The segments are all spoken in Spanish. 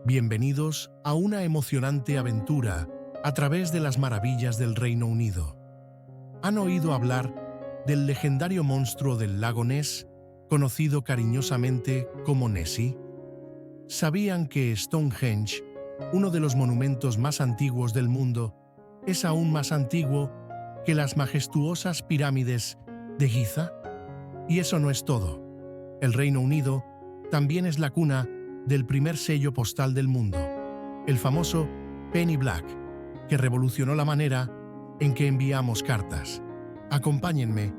Bienvenidos a una emocionante aventura a través de las maravillas del Reino Unido. ¿Han oído hablar del legendario monstruo del lago Ness, conocido cariñosamente como Nessie? ¿Sabían que Stonehenge, uno de los monumentos más antiguos del mundo, es aún más antiguo que las majestuosas pirámides de Giza? Y eso no es todo. El Reino Unido también es la cuna del primer sello postal del mundo, el famoso Penny Black, que revolucionó la manera en que enviamos cartas. Acompáñenme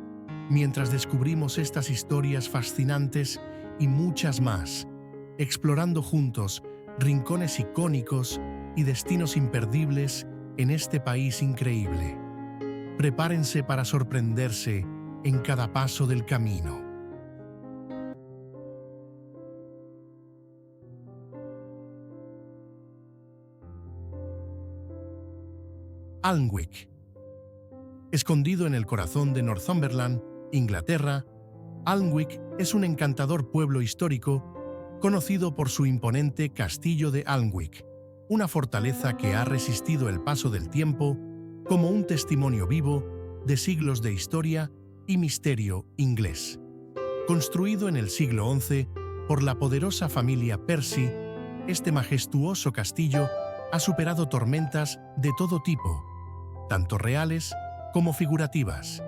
mientras descubrimos estas historias fascinantes y muchas más, explorando juntos rincones icónicos y destinos imperdibles en este país increíble. Prepárense para sorprenderse en cada paso del camino. Alnwick. Escondido en el corazón de Northumberland, Inglaterra, Alnwick es un encantador pueblo histórico conocido por su imponente Castillo de Alnwick, una fortaleza que ha resistido el paso del tiempo como un testimonio vivo de siglos de historia y misterio inglés. Construido en el siglo XI por la poderosa familia Percy, este majestuoso castillo ha superado tormentas de todo tipo, tanto reales como figurativas,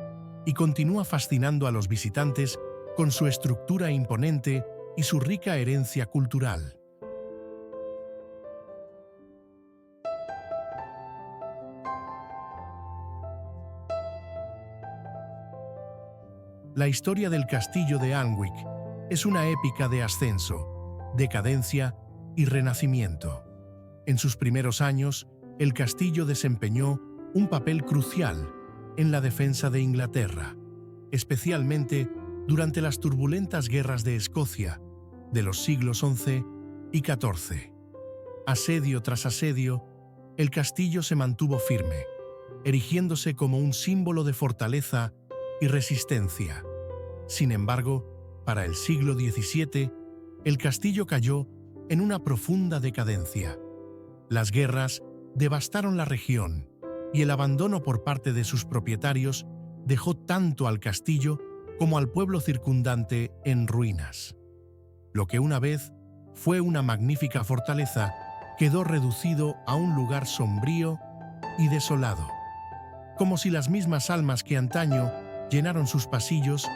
y continúa fascinando a los visitantes con su estructura imponente y su rica herencia cultural. La historia del castillo de Alnwick es una épica de ascenso, decadencia y renacimiento. En sus primeros años, el castillo desempeñó un papel crucial en la defensa de Inglaterra, especialmente durante las turbulentas guerras de Escocia de los siglos XI y XIV. Asedio tras asedio, el castillo se mantuvo firme, erigiéndose como un símbolo de fortaleza y resistencia. Sin embargo, para el siglo XVII, el castillo cayó en una profunda decadencia. Las guerras devastaron la región y el abandono por parte de sus propietarios dejó tanto al castillo como al pueblo circundante en ruinas. Lo que una vez fue una magnífica fortaleza quedó reducido a un lugar sombrío y desolado, como si las mismas almas que antaño llenaron sus pasillos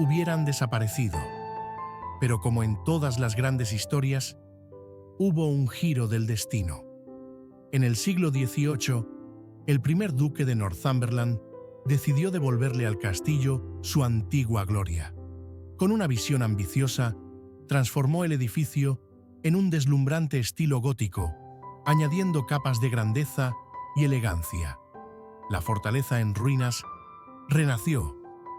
hubieran desaparecido. Pero como en todas las grandes historias, hubo un giro del destino. En el siglo XVIII, el primer duque de Northumberland decidió devolverle al castillo su antigua gloria. Con una visión ambiciosa, transformó el edificio en un deslumbrante estilo gótico, añadiendo capas de grandeza y elegancia. La fortaleza en ruinas renació,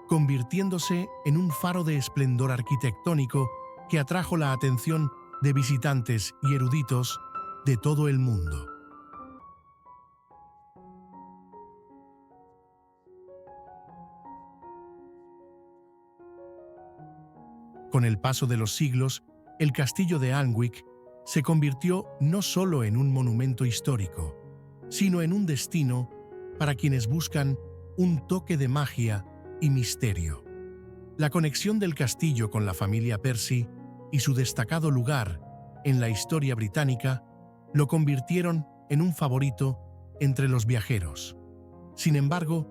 convirtiéndose en un faro de esplendor arquitectónico que atrajo la atención de visitantes y eruditos de todo el mundo. Con el paso de los siglos, el castillo de Alnwick se convirtió no solo en un monumento histórico, sino en un destino para quienes buscan un toque de magia y misterio. La conexión del castillo con la familia Percy y su destacado lugar en la historia británica lo convirtieron en un favorito entre los viajeros. Sin embargo,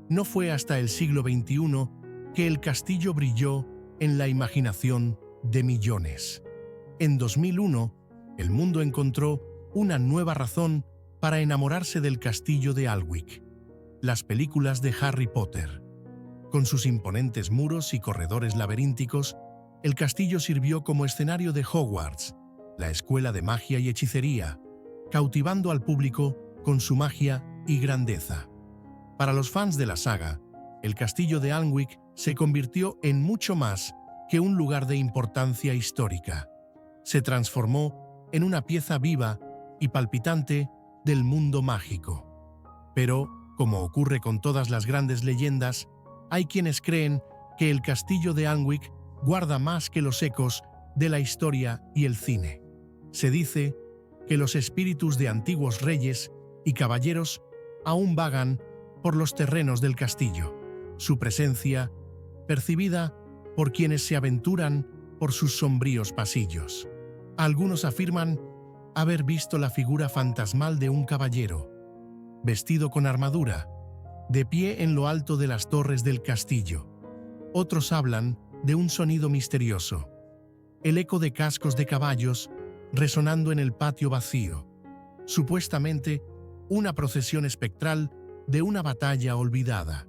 no fue hasta el siglo XXI que el castillo brilló en la imaginación de millones. En 2001, el mundo encontró una nueva razón para enamorarse del castillo de Alnwick: las películas de Harry Potter. Con sus imponentes muros y corredores laberínticos, el castillo sirvió como escenario de Hogwarts, la escuela de magia y hechicería, cautivando al público con su magia y grandeza. Para los fans de la saga, el castillo de Alnwick se convirtió en mucho más que un lugar de importancia histórica. Se transformó en una pieza viva y palpitante del mundo mágico. Pero, como ocurre con todas las grandes leyendas, hay quienes creen que el castillo de Alnwick guarda más que los ecos de la historia y el cine. Se dice que los espíritus de antiguos reyes y caballeros aún vagan por los terrenos del castillo. Su presencia, percibida por quienes se aventuran por sus sombríos pasillos. Algunos afirman haber visto la figura fantasmal de un caballero, vestido con armadura, de pie en lo alto de las torres del castillo. Otros hablan de un sonido misterioso, el eco de cascos de caballos resonando en el patio vacío, supuestamente una procesión espectral de una batalla olvidada.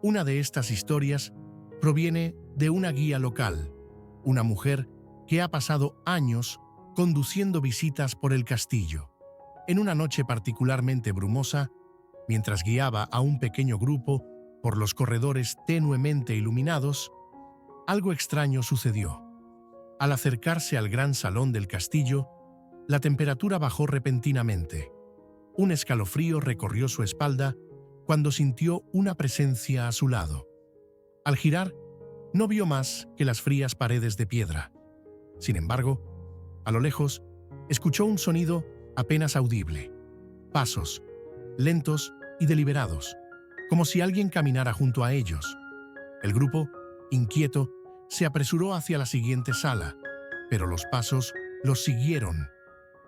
Una de estas historias proviene de una guía local, una mujer que ha pasado años conduciendo visitas por el castillo. En una noche particularmente brumosa, mientras guiaba a un pequeño grupo por los corredores tenuemente iluminados, algo extraño sucedió. Al acercarse al gran salón del castillo, la temperatura bajó repentinamente. Un escalofrío recorrió su espalda cuando sintió una presencia a su lado. Al girar, no vio más que las frías paredes de piedra. Sin embargo, a lo lejos, escuchó un sonido apenas audible. Pasos, lentos y deliberados, como si alguien caminara junto a ellos. El grupo, inquieto, se apresuró hacia la siguiente sala, pero los pasos los siguieron,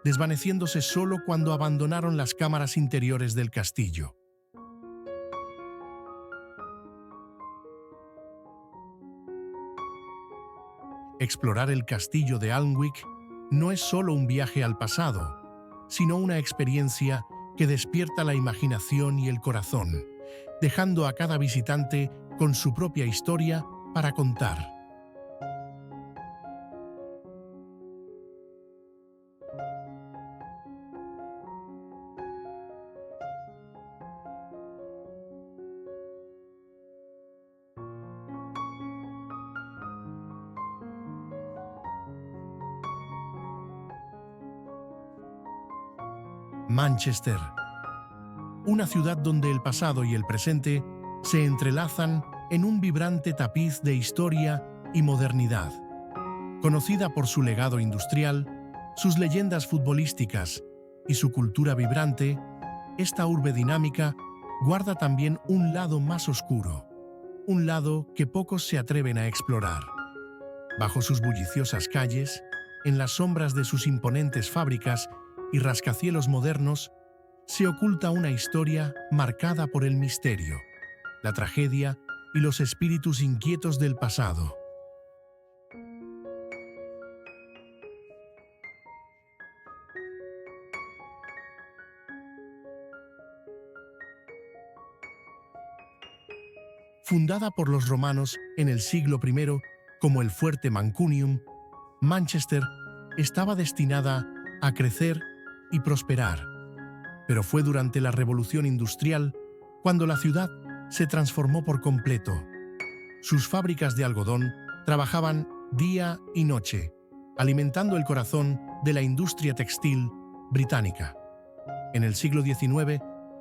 desvaneciéndose solo cuando abandonaron las cámaras interiores del castillo. Explorar el castillo de Alnwick no es solo un viaje al pasado, sino una experiencia que despierta la imaginación y el corazón, dejando a cada visitante con su propia historia para contar. Manchester, una ciudad donde el pasado y el presente se entrelazan en un vibrante tapiz de historia y modernidad. Conocida por su legado industrial, sus leyendas futbolísticas y su cultura vibrante, esta urbe dinámica guarda también un lado más oscuro, un lado que pocos se atreven a explorar. Bajo sus bulliciosas calles, en las sombras de sus imponentes fábricas y rascacielos modernos, se oculta una historia marcada por el misterio, la tragedia y los espíritus inquietos del pasado. Fundada por los romanos en el siglo I como el fuerte Mancunium, Manchester estaba destinada a crecer y prosperar. Pero fue durante la Revolución Industrial cuando la ciudad se transformó por completo. Sus fábricas de algodón trabajaban día y noche, alimentando el corazón de la industria textil británica. En el siglo XIX,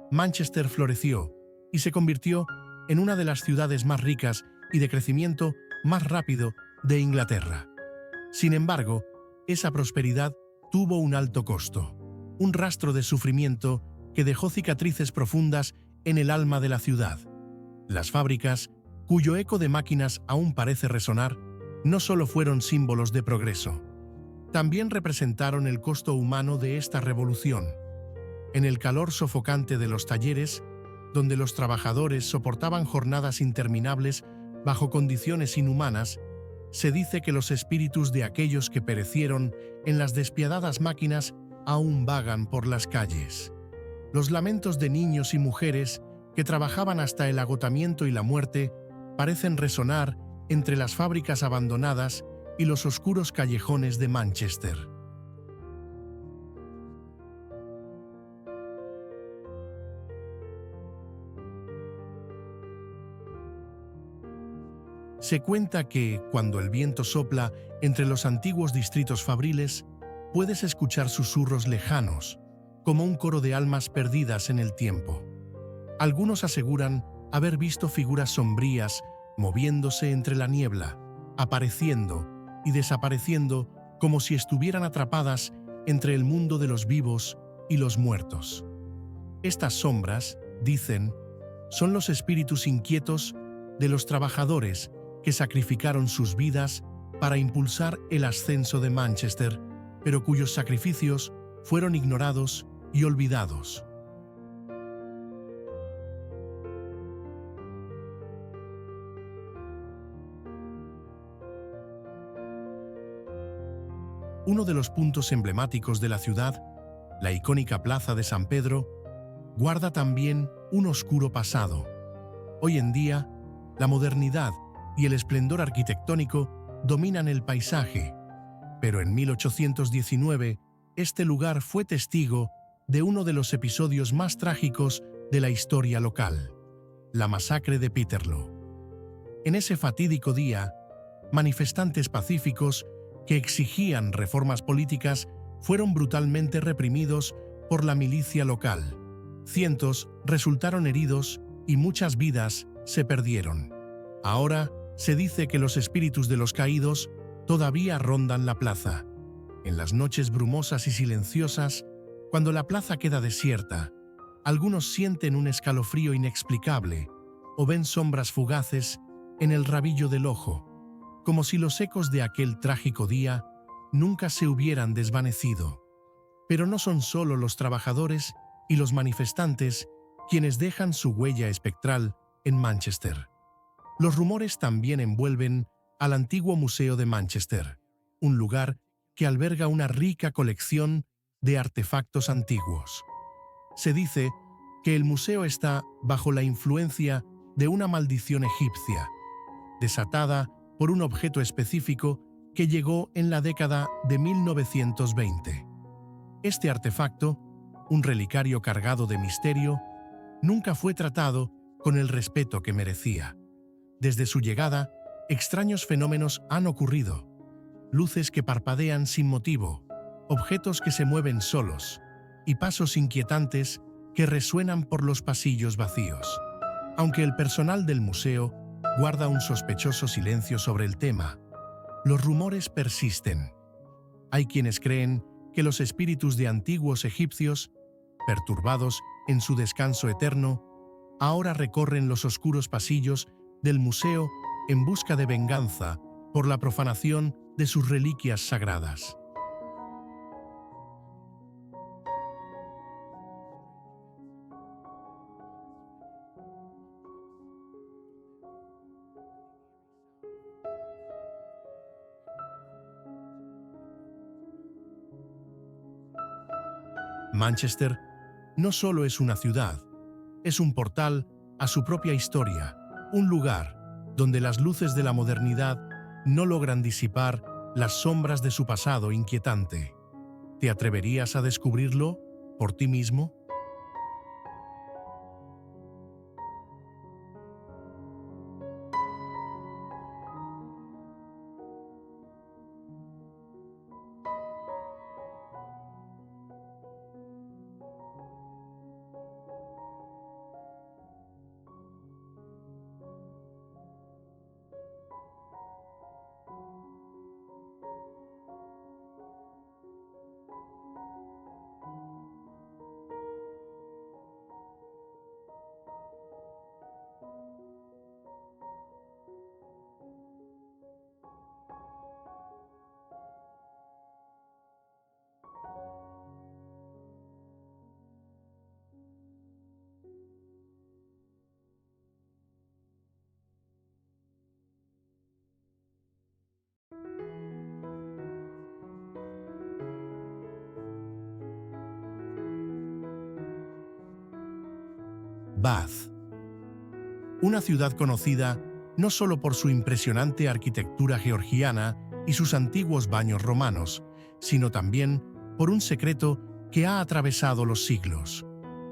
Manchester floreció y se convirtió en una de las ciudades más ricas y de crecimiento más rápido de Inglaterra. Sin embargo, esa prosperidad tuvo un alto costo, un rastro de sufrimiento que dejó cicatrices profundas en el alma de la ciudad. Las fábricas, cuyo eco de máquinas aún parece resonar, no solo fueron símbolos de progreso, también representaron el costo humano de esta revolución. En el calor sofocante de los talleres, donde los trabajadores soportaban jornadas interminables bajo condiciones inhumanas, se dice que los espíritus de aquellos que perecieron en las despiadadas máquinas aún vagan por las calles. Los lamentos de niños y mujeres que trabajaban hasta el agotamiento y la muerte parecen resonar entre las fábricas abandonadas y los oscuros callejones de Manchester. Se cuenta que, cuando el viento sopla entre los antiguos distritos fabriles, puedes escuchar susurros lejanos, como un coro de almas perdidas en el tiempo. Algunos aseguran haber visto figuras sombrías moviéndose entre la niebla, apareciendo y desapareciendo como si estuvieran atrapadas entre el mundo de los vivos y los muertos. Estas sombras, dicen, son los espíritus inquietos de los trabajadores que sacrificaron sus vidas para impulsar el ascenso de Manchester, pero cuyos sacrificios fueron ignorados y olvidados. Uno de los puntos emblemáticos de la ciudad, la icónica Plaza de San Pedro, guarda también un oscuro pasado. Hoy en día, la modernidad y el esplendor arquitectónico dominan el paisaje, pero en 1819 este lugar fue testigo de uno de los episodios más trágicos de la historia local, la masacre de Peterloo. En ese fatídico día, manifestantes pacíficos que exigían reformas políticas fueron brutalmente reprimidos por la milicia local. Cientos resultaron heridos y muchas vidas se perdieron. Ahora se dice que los espíritus de los caídos todavía rondan la plaza. En las noches brumosas y silenciosas, cuando la plaza queda desierta, algunos sienten un escalofrío inexplicable o ven sombras fugaces en el rabillo del ojo, como si los ecos de aquel trágico día nunca se hubieran desvanecido. Pero no son solo los trabajadores y los manifestantes quienes dejan su huella espectral en Manchester. Los rumores también envuelven al antiguo Museo de Manchester, un lugar que alberga una rica colección de artefactos antiguos. Se dice que el museo está bajo la influencia de una maldición egipcia, desatada por un objeto específico que llegó en la década de 1920. Este artefacto, un relicario cargado de misterio, nunca fue tratado con el respeto que merecía. Desde su llegada, extraños fenómenos han ocurrido. Luces que parpadean sin motivo, objetos que se mueven solos, y pasos inquietantes que resuenan por los pasillos vacíos. Aunque el personal del museo guarda un sospechoso silencio sobre el tema, los rumores persisten. Hay quienes creen que los espíritus de antiguos egipcios, perturbados en su descanso eterno, ahora recorren los oscuros pasillos del museo en busca de venganza por la profanación de sus reliquias sagradas. Manchester no solo es una ciudad, es un portal a su propia historia, un lugar donde las luces de la modernidad no logran disipar las sombras de su pasado inquietante. ¿Te atreverías a descubrirlo por ti mismo? Bath. Una ciudad conocida no solo por su impresionante arquitectura georgiana y sus antiguos baños romanos, sino también por un secreto que ha atravesado los siglos.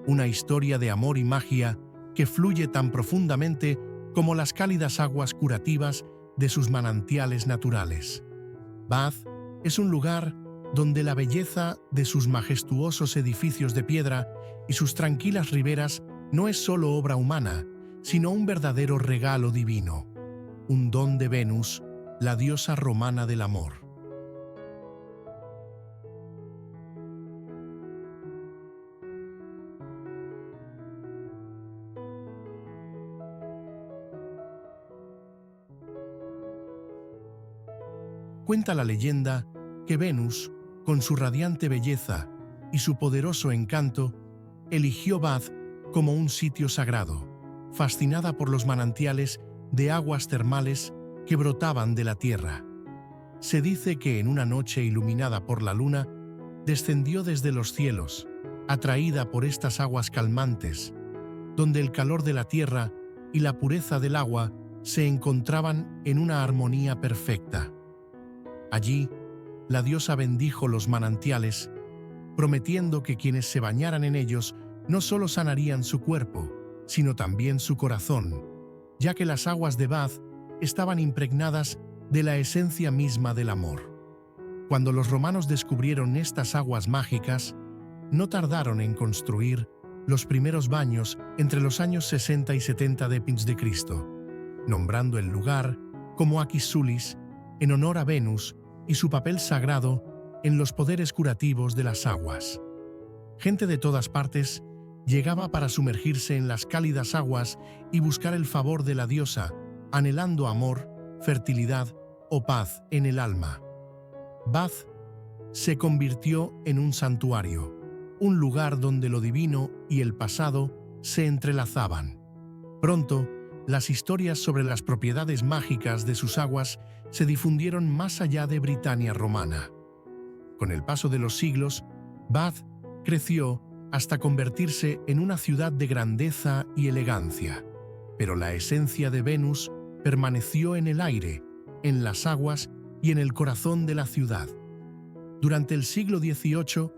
Una historia de amor y magia que fluye tan profundamente como las cálidas aguas curativas de sus manantiales naturales. Bath es un lugar donde la belleza de sus majestuosos edificios de piedra y sus tranquilas riberas no es solo obra humana, sino un verdadero regalo divino, un don de Venus, la diosa romana del amor. Cuenta la leyenda que Venus, con su radiante belleza y su poderoso encanto, eligió Bath como un sitio sagrado, fascinada por los manantiales de aguas termales que brotaban de la tierra. Se dice que en una noche iluminada por la luna, descendió desde los cielos, atraída por estas aguas calmantes, donde el calor de la tierra y la pureza del agua se encontraban en una armonía perfecta. Allí, la diosa bendijo los manantiales, prometiendo que quienes se bañaran en ellos no solo sanarían su cuerpo, sino también su corazón, ya que las aguas de Bath estaban impregnadas de la esencia misma del amor. Cuando los romanos descubrieron estas aguas mágicas, no tardaron en construir los primeros baños entre los años 60 y 70 d.C., nombrando el lugar como Aquis Sulis en honor a Venus y su papel sagrado en los poderes curativos de las aguas. Gente de todas partes llegaba para sumergirse en las cálidas aguas y buscar el favor de la diosa, anhelando amor, fertilidad o paz en el alma. Bath se convirtió en un santuario, un lugar donde lo divino y el pasado se entrelazaban. Pronto, las historias sobre las propiedades mágicas de sus aguas se difundieron más allá de Britania romana. Con el paso de los siglos, Bath creció hasta convertirse en una ciudad de grandeza y elegancia, pero la esencia de Venus permaneció en el aire, en las aguas y en el corazón de la ciudad. Durante el siglo XVIII,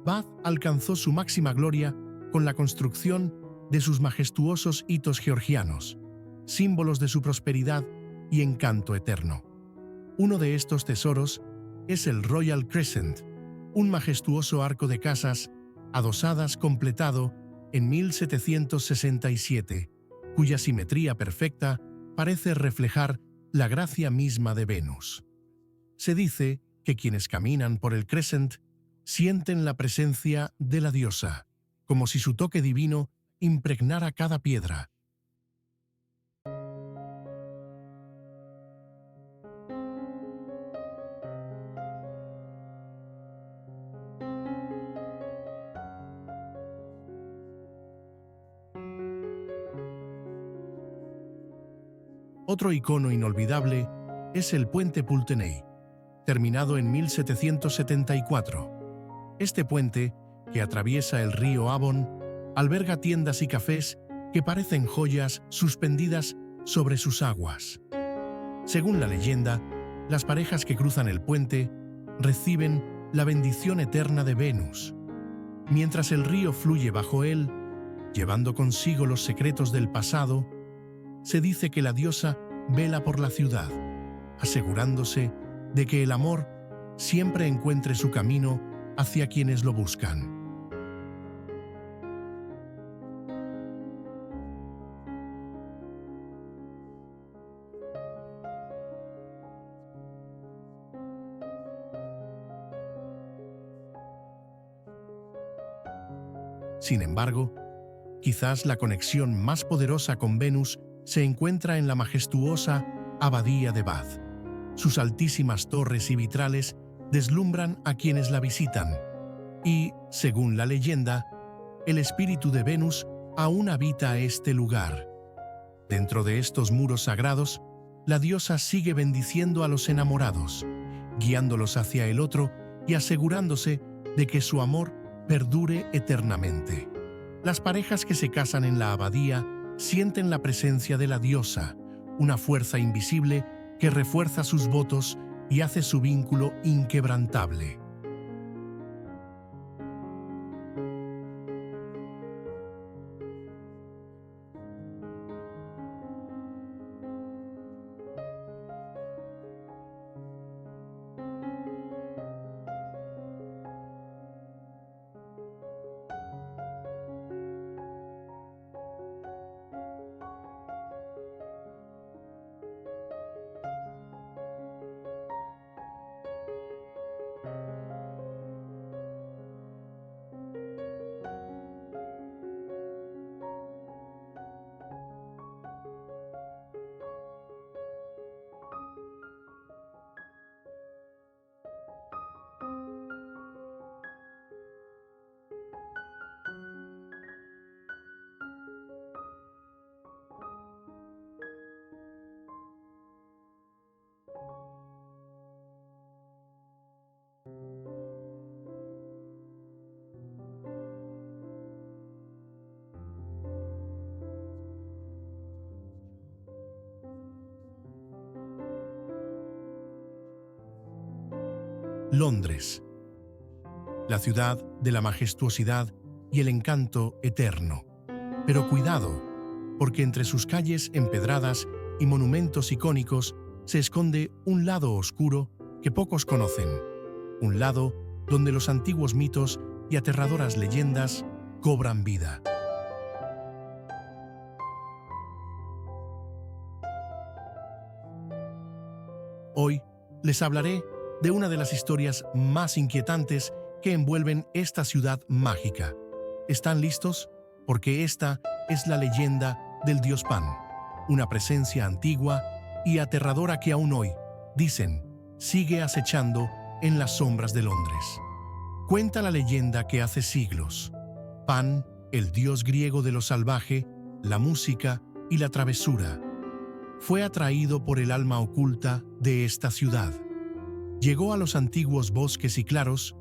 Bath alcanzó su máxima gloria con la construcción de sus majestuosos hitos georgianos, símbolos de su prosperidad y encanto eterno. Uno de estos tesoros es el Royal Crescent, un majestuoso arco de casas adosadas completado en 1767, cuya simetría perfecta parece reflejar la gracia misma de Venus. Se dice que quienes caminan por el Crescent sienten la presencia de la diosa, como si su toque divino impregnara cada piedra. Otro icono inolvidable es el puente Pulteney, terminado en 1774. Este puente, que atraviesa el río Avon, alberga tiendas y cafés que parecen joyas suspendidas sobre sus aguas. Según la leyenda, las parejas que cruzan el puente reciben la bendición eterna de Venus, mientras el río fluye bajo él, llevando consigo los secretos del pasado. Se dice que la diosa vela por la ciudad, asegurándose de que el amor siempre encuentre su camino hacia quienes lo buscan. Sin embargo, quizás la conexión más poderosa con Venus se encuentra en la majestuosa Abadía de Bath. Sus altísimas torres y vitrales deslumbran a quienes la visitan y, según la leyenda, el espíritu de Venus aún habita este lugar. Dentro de estos muros sagrados, la diosa sigue bendiciendo a los enamorados, guiándolos hacia el otro y asegurándose de que su amor perdure eternamente. Las parejas que se casan en la abadía sienten la presencia de la diosa, una fuerza invisible que refuerza sus votos y hace su vínculo inquebrantable. Londres, la ciudad de la majestuosidad y el encanto eterno. Pero cuidado, porque entre sus calles empedradas y monumentos icónicos se esconde un lado oscuro que pocos conocen, un lado donde los antiguos mitos y aterradoras leyendas cobran vida. Hoy les hablaré de una de las historias más inquietantes que envuelven esta ciudad mágica. ¿Están listos? Porque esta es la leyenda del dios Pan, una presencia antigua y aterradora que aún hoy, dicen, sigue acechando en las sombras de Londres. Cuenta la leyenda que hace siglos, Pan, el dios griego de lo salvaje, la música y la travesura, fue atraído por el alma oculta de esta ciudad. Llegó a los antiguos bosques y claros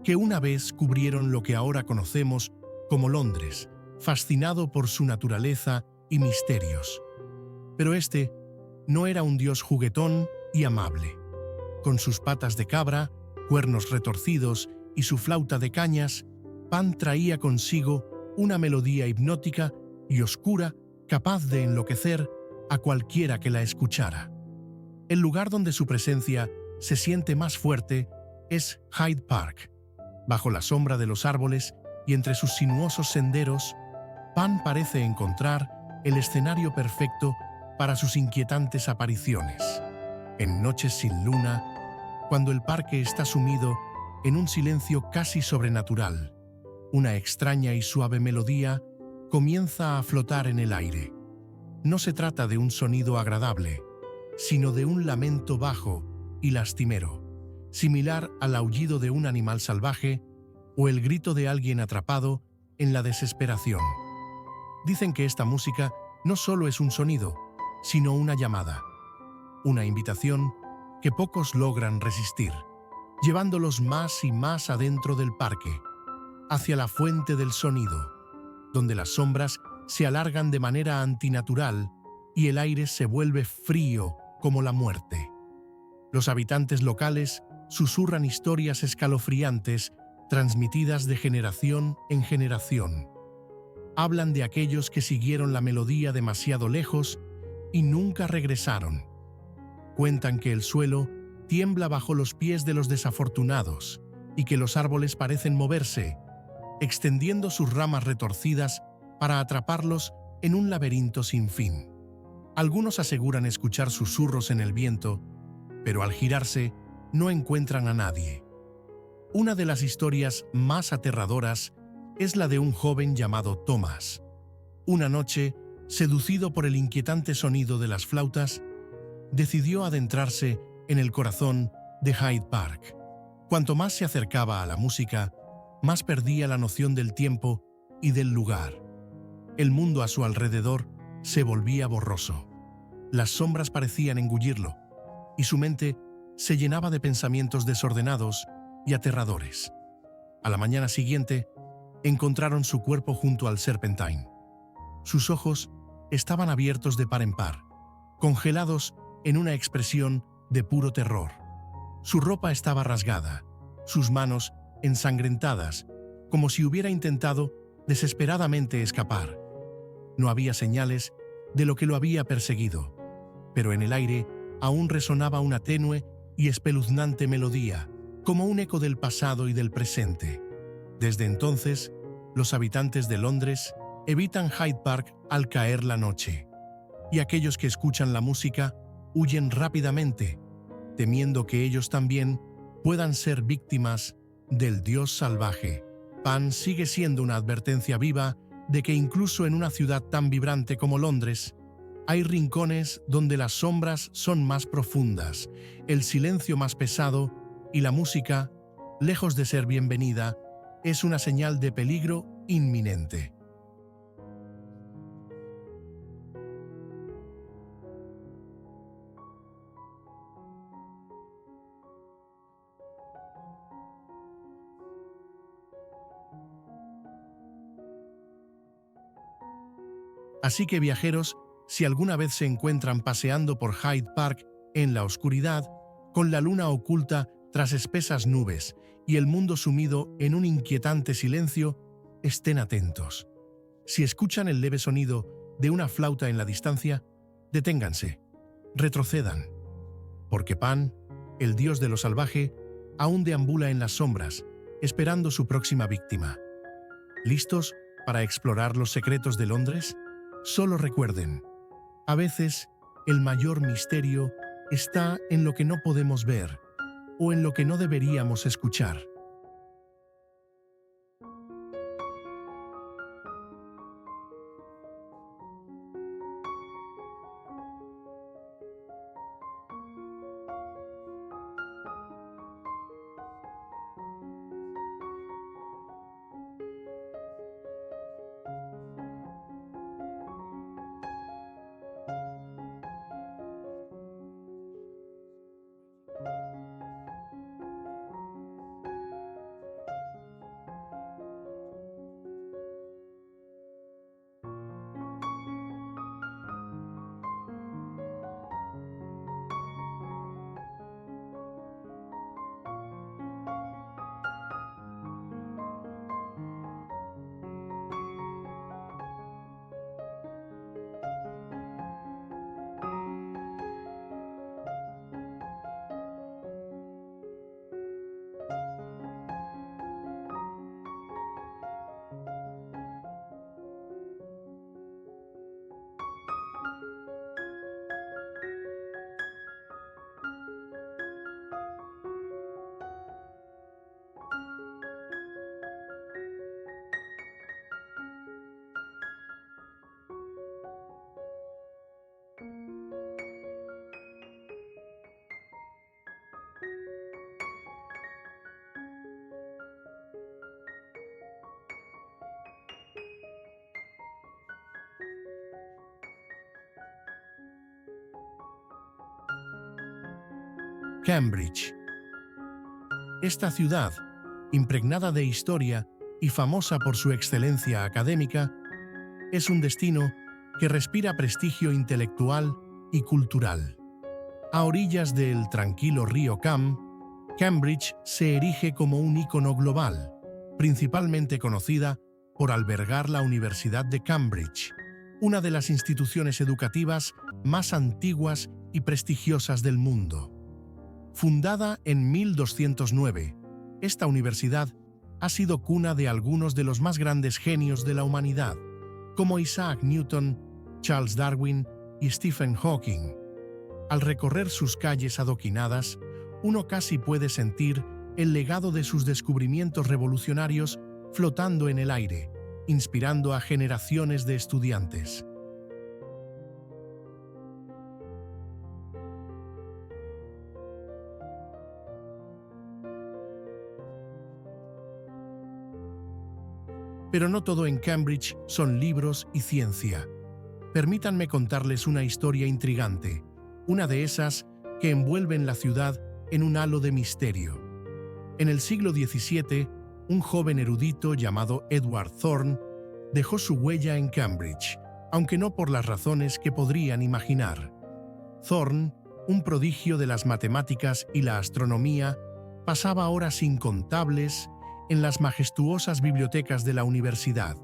que una vez cubrieron lo que ahora conocemos como Londres, fascinado por su naturaleza y misterios. Pero este no era un dios juguetón y amable. Con sus patas de cabra, cuernos retorcidos y su flauta de cañas, Pan traía consigo una melodía hipnótica y oscura capaz de enloquecer a cualquiera que la escuchara. El lugar donde su presencia se siente más fuerte es Hyde Park. Bajo la sombra de los árboles y entre sus sinuosos senderos, Pan parece encontrar el escenario perfecto para sus inquietantes apariciones. En noches sin luna, cuando el parque está sumido en un silencio casi sobrenatural, una extraña y suave melodía comienza a flotar en el aire. No se trata de un sonido agradable, sino de un lamento bajo y lastimero, similar al aullido de un animal salvaje o el grito de alguien atrapado en la desesperación. Dicen que esta música no solo es un sonido, sino una llamada, una invitación que pocos logran resistir, llevándolos más y más adentro del parque, hacia la fuente del sonido, donde las sombras se alargan de manera antinatural y el aire se vuelve frío como la muerte. Los habitantes locales susurran historias escalofriantes transmitidas de generación en generación. Hablan de aquellos que siguieron la melodía demasiado lejos y nunca regresaron. Cuentan que el suelo tiembla bajo los pies de los desafortunados y que los árboles parecen moverse, extendiendo sus ramas retorcidas para atraparlos en un laberinto sin fin. Algunos aseguran escuchar susurros en el viento, pero al girarse no encuentran a nadie. Una de las historias más aterradoras es la de un joven llamado Thomas. Una noche, seducido por el inquietante sonido de las flautas, decidió adentrarse en el corazón de Hyde Park. Cuanto más se acercaba a la música, más perdía la noción del tiempo y del lugar. El mundo a su alrededor se volvía borroso. Las sombras parecían engullirlo, y su mente se llenaba de pensamientos desordenados y aterradores. A la mañana siguiente, encontraron su cuerpo junto al Serpentine. Sus ojos estaban abiertos de par en par, congelados en una expresión de puro terror. Su ropa estaba rasgada, sus manos ensangrentadas, como si hubiera intentado desesperadamente escapar. No había señales de lo que lo había perseguido, pero en el aire aún resonaba una tenue y espeluznante melodía, como un eco del pasado y del presente. Desde entonces, los habitantes de Londres evitan Hyde Park al caer la noche, y aquellos que escuchan la música huyen rápidamente, temiendo que ellos también puedan ser víctimas del dios salvaje. Pan sigue siendo una advertencia viva de que incluso en una ciudad tan vibrante como Londres, hay rincones donde las sombras son más profundas, el silencio más pesado y la música, lejos de ser bienvenida, es una señal de peligro inminente. Así que viajeros, si alguna vez se encuentran paseando por Hyde Park en la oscuridad, con la luna oculta tras espesas nubes y el mundo sumido en un inquietante silencio, estén atentos. Si escuchan el leve sonido de una flauta en la distancia, deténganse, retrocedan, porque Pan, el dios de lo salvaje, aún deambula en las sombras, esperando su próxima víctima. ¿Listos para explorar los secretos de Londres? Solo recuerden, a veces el mayor misterio está en lo que no podemos ver o en lo que no deberíamos escuchar. Cambridge. Esta ciudad, impregnada de historia y famosa por su excelencia académica, es un destino que respira prestigio intelectual y cultural. A orillas del tranquilo río Cambridge se erige como un ícono global, principalmente conocida por albergar la Universidad de Cambridge, una de las instituciones educativas más antiguas y prestigiosas del mundo. Fundada en 1209, esta universidad ha sido cuna de algunos de los más grandes genios de la humanidad, como Isaac Newton, Charles Darwin y Stephen Hawking. Al recorrer sus calles adoquinadas, uno casi puede sentir el legado de sus descubrimientos revolucionarios flotando en el aire, inspirando a generaciones de estudiantes. Pero no todo en Cambridge son libros y ciencia. Permítanme contarles una historia intrigante, una de esas que envuelven la ciudad en un halo de misterio. En el siglo XVII, un joven erudito llamado Edward Thorne dejó su huella en Cambridge, aunque no por las razones que podrían imaginar. Thorne, un prodigio de las matemáticas y la astronomía, pasaba horas incontables en las majestuosas bibliotecas de la universidad,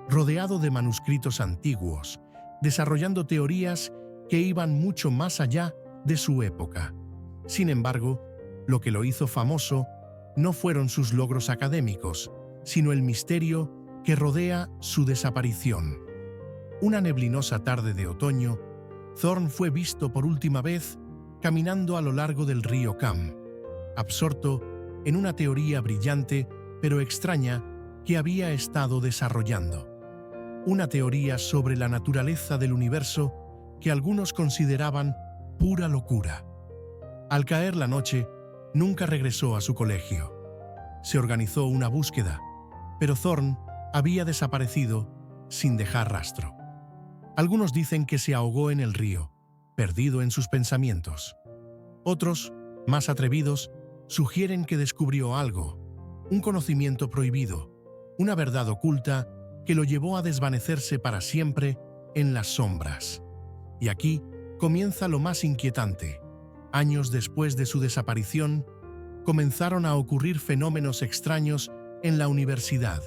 rodeado de manuscritos antiguos, desarrollando teorías que iban mucho más allá de su época. Sin embargo, lo que lo hizo famoso no fueron sus logros académicos, sino el misterio que rodea su desaparición. Una neblinosa tarde de otoño, Thorne fue visto por última vez caminando a lo largo del río absorto en una teoría brillante pero extraña que había estado desarrollando. Una teoría sobre la naturaleza del universo que algunos consideraban pura locura. Al caer la noche, nunca regresó a su colegio. Se organizó una búsqueda, pero Thorne había desaparecido sin dejar rastro. Algunos dicen que se ahogó en el río, perdido en sus pensamientos. Otros, más atrevidos, sugieren que descubrió algo, un conocimiento prohibido, una verdad oculta que lo llevó a desvanecerse para siempre en las sombras. Y aquí comienza lo más inquietante. Años después de su desaparición, comenzaron a ocurrir fenómenos extraños en la universidad.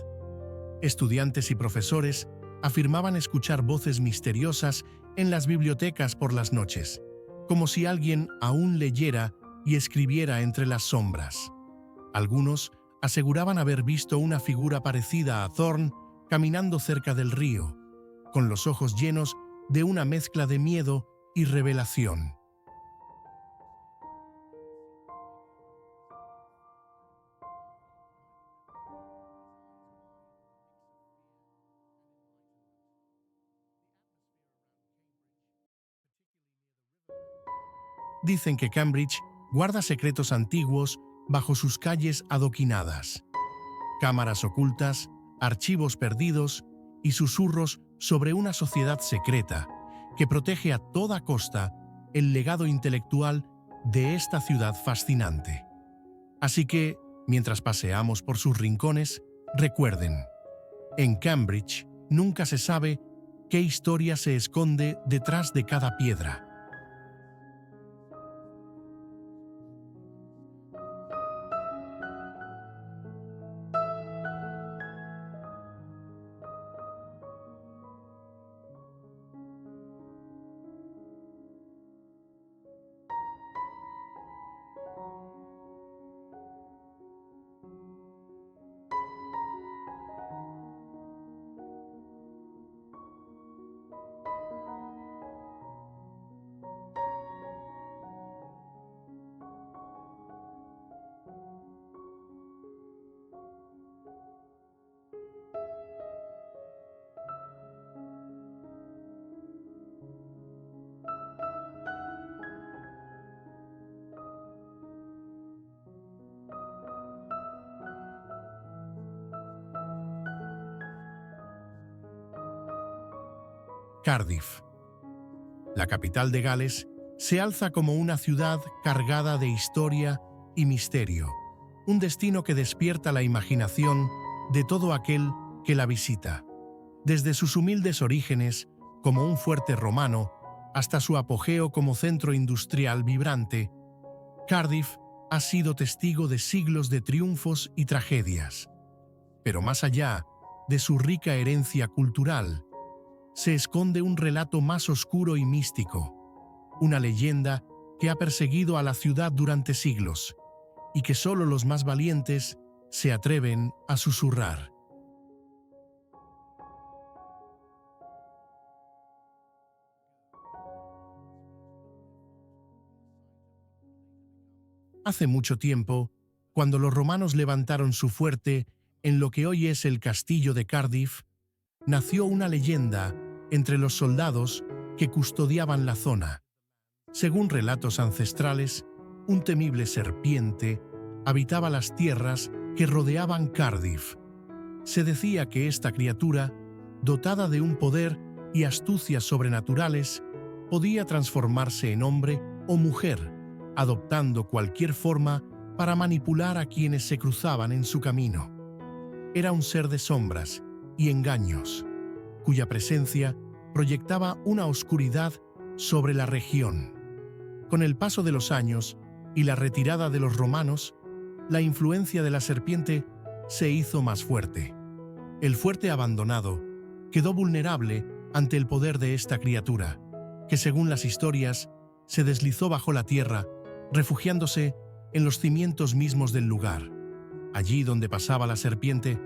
Estudiantes y profesores afirmaban escuchar voces misteriosas en las bibliotecas por las noches, como si alguien aún leyera y escribiera entre las sombras. Algunos aseguraban haber visto una figura parecida a Thorne caminando cerca del río, con los ojos llenos de una mezcla de miedo y revelación. Dicen que Cambridge guarda secretos antiguos bajo sus calles adoquinadas, cámaras ocultas, archivos perdidos y susurros sobre una sociedad secreta que protege a toda costa el legado intelectual de esta ciudad fascinante. Así que, mientras paseamos por sus rincones, recuerden, en Cambridge nunca se sabe qué historia se esconde detrás de cada piedra. Cardiff. La capital de Gales se alza como una ciudad cargada de historia y misterio, un destino que despierta la imaginación de todo aquel que la visita. Desde sus humildes orígenes, como un fuerte romano, hasta su apogeo como centro industrial vibrante, Cardiff ha sido testigo de siglos de triunfos y tragedias. Pero más allá de su rica herencia cultural, se esconde un relato más oscuro y místico, una leyenda que ha perseguido a la ciudad durante siglos y que solo los más valientes se atreven a susurrar. Hace mucho tiempo, cuando los romanos levantaron su fuerte en lo que hoy es el castillo de Cardiff, nació una leyenda entre los soldados que custodiaban la zona. Según relatos ancestrales, un temible serpiente habitaba las tierras que rodeaban Cardiff. Se decía que esta criatura, dotada de un poder y astucias sobrenaturales, podía transformarse en hombre o mujer, adoptando cualquier forma para manipular a quienes se cruzaban en su camino. Era un ser de sombras y engaños, cuya presencia proyectaba una oscuridad sobre la región. Con el paso de los años y la retirada de los romanos, la influencia de la serpiente se hizo más fuerte. El fuerte abandonado quedó vulnerable ante el poder de esta criatura, que según las historias, se deslizó bajo la tierra, refugiándose en los cimientos mismos del lugar. Allí donde pasaba la serpiente,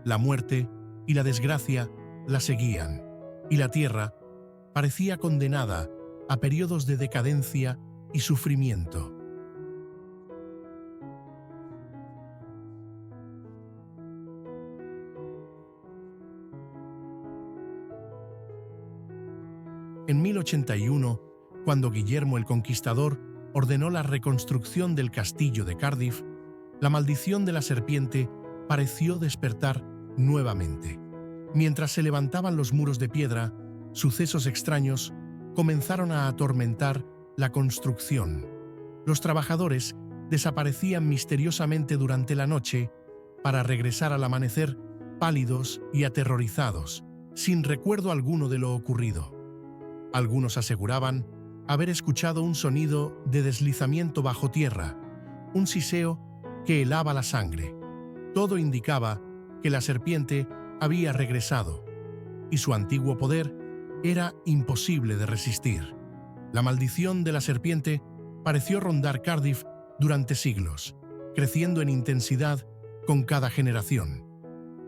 la muerte y la desgracia la seguían, y la tierra parecía condenada a periodos de decadencia y sufrimiento. En 1081, cuando Guillermo el Conquistador ordenó la reconstrucción del castillo de Cardiff, la maldición de la serpiente pareció despertar nuevamente. Mientras se levantaban los muros de piedra, sucesos extraños comenzaron a atormentar la construcción. Los trabajadores desaparecían misteriosamente durante la noche para regresar al amanecer pálidos y aterrorizados, sin recuerdo alguno de lo ocurrido. Algunos aseguraban haber escuchado un sonido de deslizamiento bajo tierra, un siseo que helaba la sangre. Todo indicaba que la serpiente había regresado, y su antiguo poder era imposible de resistir. La maldición de la serpiente pareció rondar Cardiff durante siglos, creciendo en intensidad con cada generación.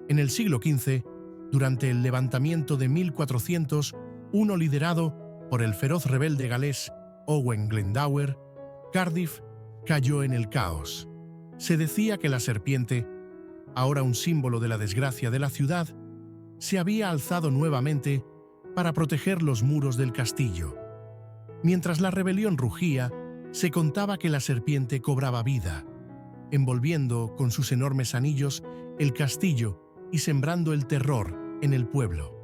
En el siglo XV, durante el levantamiento de 1401 liderado por el feroz rebelde galés Owen Glendower, Cardiff cayó en el caos. Se decía que la serpiente, ahora un símbolo de la desgracia de la ciudad, se había alzado nuevamente para proteger los muros del castillo. Mientras la rebelión rugía, se contaba que la serpiente cobraba vida, envolviendo con sus enormes anillos el castillo y sembrando el terror en el pueblo.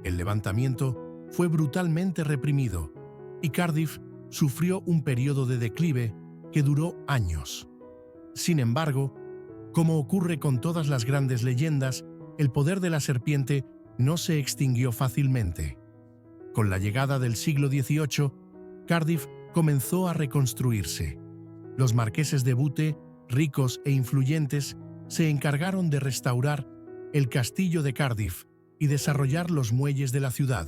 El levantamiento fue brutalmente reprimido y Cardiff sufrió un periodo de declive que duró años. Sin embargo, como ocurre con todas las grandes leyendas, el poder de la serpiente no se extinguió fácilmente. Con la llegada del siglo XVIII, Cardiff comenzó a reconstruirse. Los marqueses de Bute, ricos e influyentes, se encargaron de restaurar el castillo de Cardiff y desarrollar los muelles de la ciudad,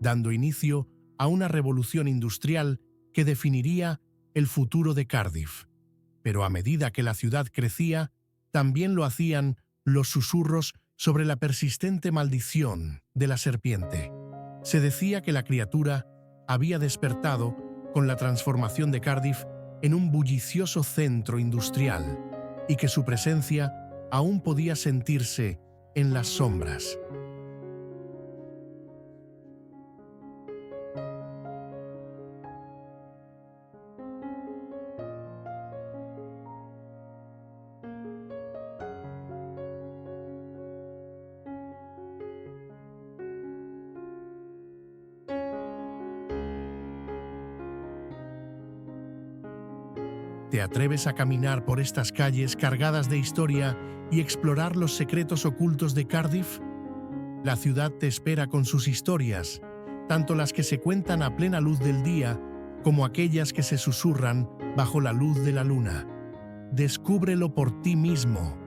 dando inicio a una revolución industrial que definiría el futuro de Cardiff. Pero a medida que la ciudad crecía, también lo hacían los susurros sobre la persistente maldición de la serpiente. Se decía que la criatura había despertado con la transformación de Cardiff en un bullicioso centro industrial y que su presencia aún podía sentirse en las sombras. ¿Te atreves a caminar por estas calles cargadas de historia y explorar los secretos ocultos de Cardiff? La ciudad te espera con sus historias, tanto las que se cuentan a plena luz del día como aquellas que se susurran bajo la luz de la luna. Descúbrelo por ti mismo.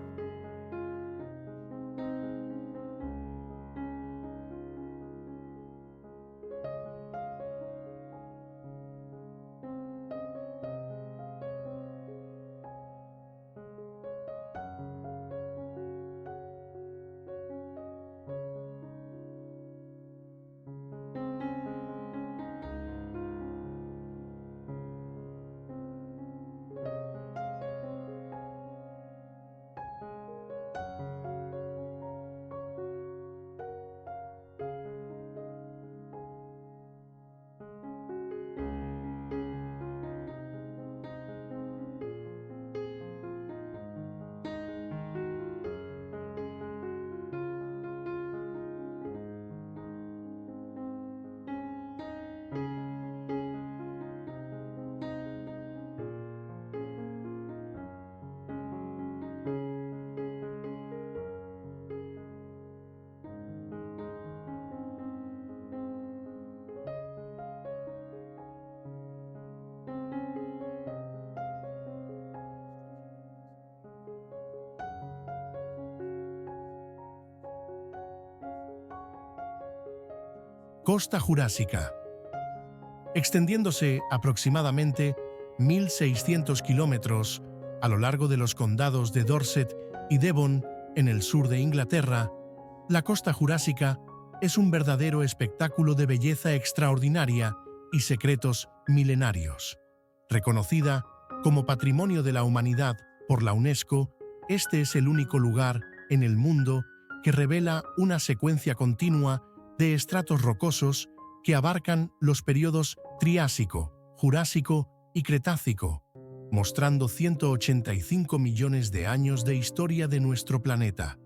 Costa Jurásica. Extendiéndose aproximadamente 1.600 kilómetros a lo largo de los condados de Dorset y Devon en el sur de Inglaterra, la costa jurásica es un verdadero espectáculo de belleza extraordinaria y secretos milenarios. Reconocida como Patrimonio de la Humanidad por la UNESCO, este es el único lugar en el mundo que revela una secuencia continua de estratos rocosos que abarcan los períodos Triásico, Jurásico y Cretácico, mostrando 185 millones de años de historia de nuestro planeta.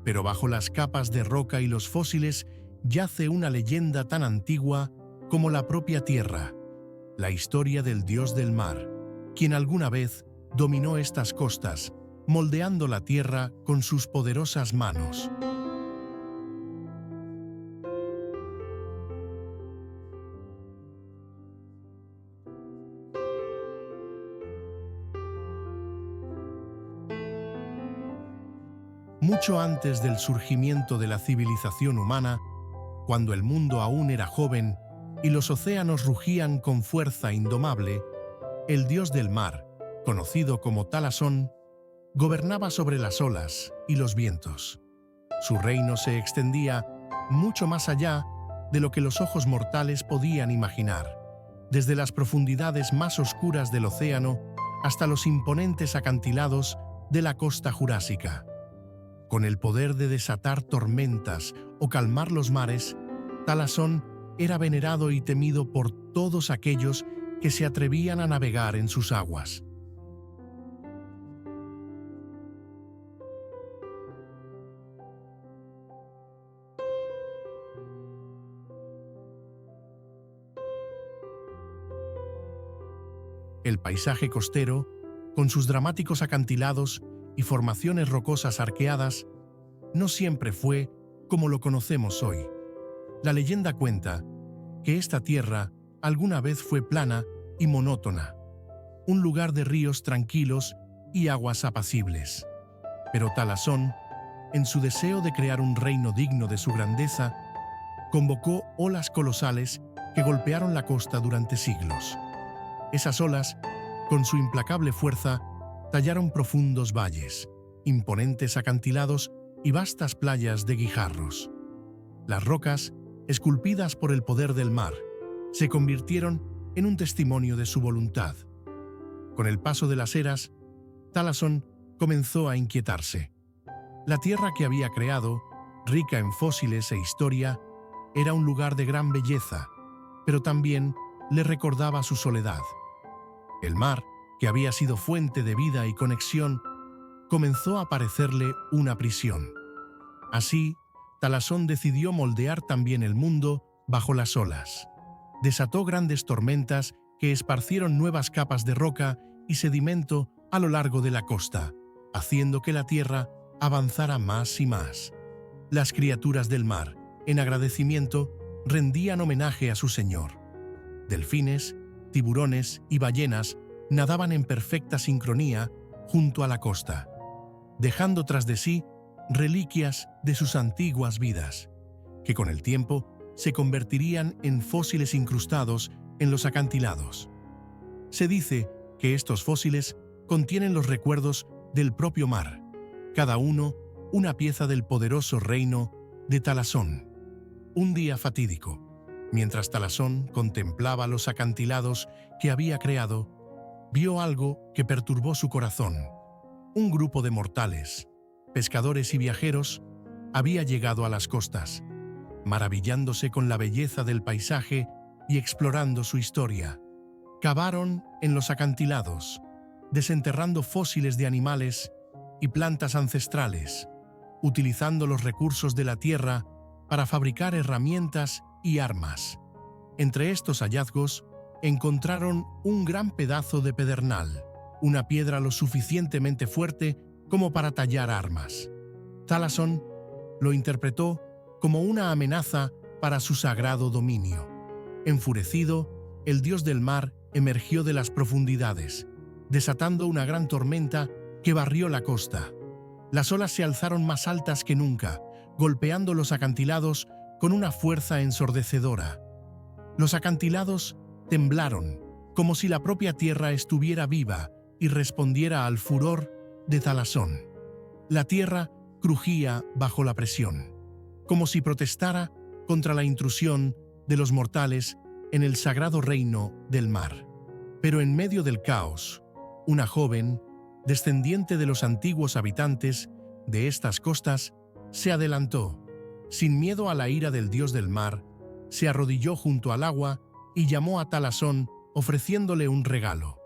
Pero bajo las capas de roca y los fósiles yace una leyenda tan antigua como la propia Tierra, la historia del dios del mar, quien alguna vez dominó estas costas, moldeando la tierra con sus poderosas manos. Mucho antes del surgimiento de la civilización humana, cuando el mundo aún era joven y los océanos rugían con fuerza indomable, el dios del mar, conocido como Talasón, gobernaba sobre las olas y los vientos. Su reino se extendía mucho más allá de lo que los ojos mortales podían imaginar, desde las profundidades más oscuras del océano hasta los imponentes acantilados de la costa jurásica. Con el poder de desatar tormentas o calmar los mares, Talasón era venerado y temido por todos aquellos que se atrevían a navegar en sus aguas. El paisaje costero, con sus dramáticos acantilados y formaciones rocosas arqueadas, no siempre fue como lo conocemos hoy. La leyenda cuenta que esta tierra alguna vez fue plana y monótona, un lugar de ríos tranquilos y aguas apacibles. Pero Talasón, en su deseo de crear un reino digno de su grandeza, convocó olas colosales que golpearon la costa durante siglos. Esas olas, con su implacable fuerza, tallaron profundos valles, imponentes acantilados y vastas playas de guijarros. Las rocas, esculpidas por el poder del mar, se convirtieron en un testimonio de su voluntad. Con el paso de las eras, Talasón comenzó a inquietarse. La tierra que había creado, rica en fósiles e historia, era un lugar de gran belleza, pero también le recordaba su soledad. El mar, que había sido fuente de vida y conexión, comenzó a parecerle una prisión. Así, Talasón decidió moldear también el mundo bajo las olas. Desató grandes tormentas que esparcieron nuevas capas de roca y sedimento a lo largo de la costa, haciendo que la tierra avanzara más y más. Las criaturas del mar, en agradecimiento, rendían homenaje a su señor. Delfines, tiburones y ballenas nadaban en perfecta sincronía junto a la costa, dejando tras de sí reliquias de sus antiguas vidas, que con el tiempo se convertirían en fósiles incrustados en los acantilados. Se dice que estos fósiles contienen los recuerdos del propio mar, cada uno una pieza del poderoso reino de Talasón. Un día fatídico, mientras Talasón contemplaba los acantilados que había creado, vio algo que perturbó su corazón. Un grupo de mortales, pescadores y viajeros, había llegado a las costas, maravillándose con la belleza del paisaje y explorando su historia. Cavaron en los acantilados, desenterrando fósiles de animales y plantas ancestrales, utilizando los recursos de la tierra para fabricar herramientas y armas. Entre estos hallazgos, encontraron un gran pedazo de pedernal, una piedra lo suficientemente fuerte como para tallar armas. Talasón lo interpretó como una amenaza para su sagrado dominio. Enfurecido, el dios del mar emergió de las profundidades, desatando una gran tormenta que barrió la costa. Las olas se alzaron más altas que nunca, golpeando los acantilados con una fuerza ensordecedora. Los acantilados temblaron, como si la propia tierra estuviera viva y respondiera al furor de Talasón. La tierra crujía bajo la presión, como si protestara contra la intrusión de los mortales en el sagrado reino del mar. Pero en medio del caos, una joven, descendiente de los antiguos habitantes de estas costas, se adelantó. Sin miedo a la ira del dios del mar, se arrodilló junto al agua y llamó a Talasón ofreciéndole un regalo,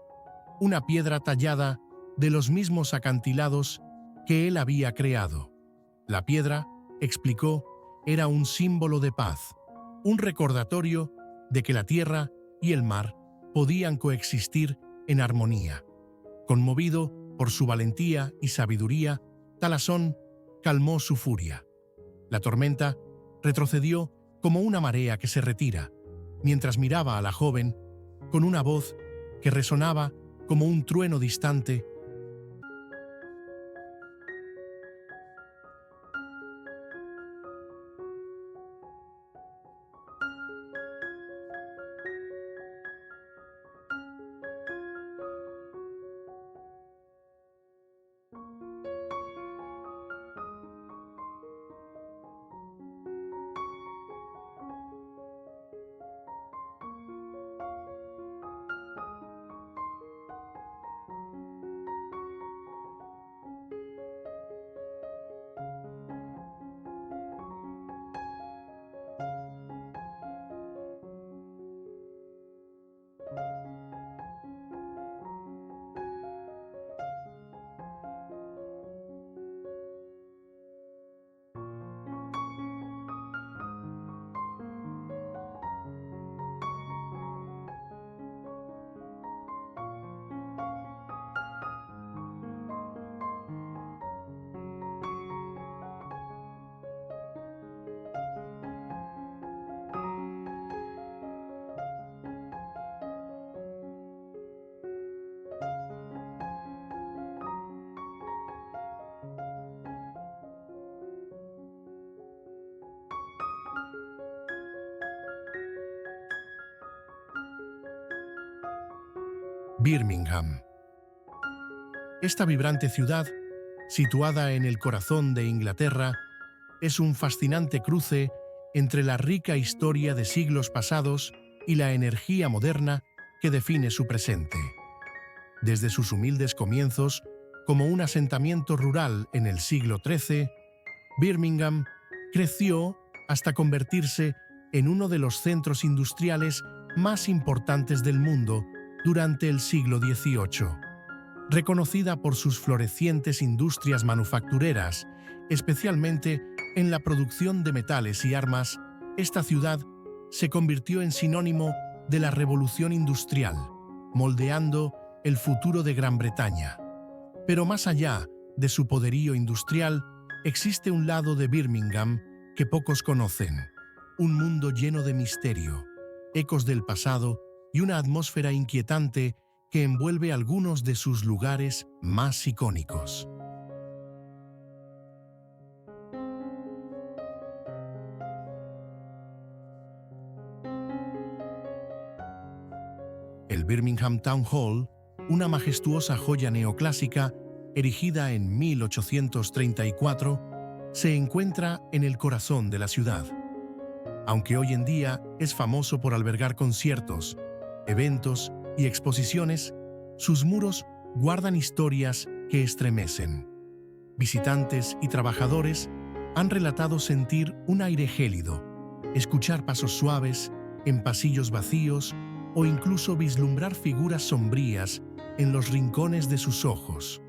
una piedra tallada de los mismos acantilados que él había creado. La piedra, explicó, era un símbolo de paz, un recordatorio de que la tierra y el mar podían coexistir en armonía. Conmovido por su valentía y sabiduría, Talasón calmó su furia. La tormenta retrocedió como una marea que se retira, mientras miraba a la joven con una voz que resonaba como un trueno distante. Birmingham. Esta vibrante ciudad, situada en el corazón de Inglaterra, es un fascinante cruce entre la rica historia de siglos pasados y la energía moderna que define su presente. Desde sus humildes comienzos, como un asentamiento rural en el siglo XIII, Birmingham creció hasta convertirse en uno de los centros industriales más importantes del mundo durante el siglo XVIII. Reconocida por sus florecientes industrias manufactureras, especialmente en la producción de metales y armas, esta ciudad se convirtió en sinónimo de la revolución industrial, moldeando el futuro de Gran Bretaña. Pero más allá de su poderío industrial, existe un lado de Birmingham que pocos conocen, un mundo lleno de misterio, ecos del pasado y una atmósfera inquietante que envuelve algunos de sus lugares más icónicos. El Birmingham Town Hall, una majestuosa joya neoclásica erigida en 1834, se encuentra en el corazón de la ciudad. Aunque hoy en día es famoso por albergar conciertos, eventos y exposiciones, sus muros guardan historias que estremecen. Visitantes y trabajadores han relatado sentir un aire gélido, escuchar pasos suaves en pasillos vacíos o incluso vislumbrar figuras sombrías en los rincones de sus ojos.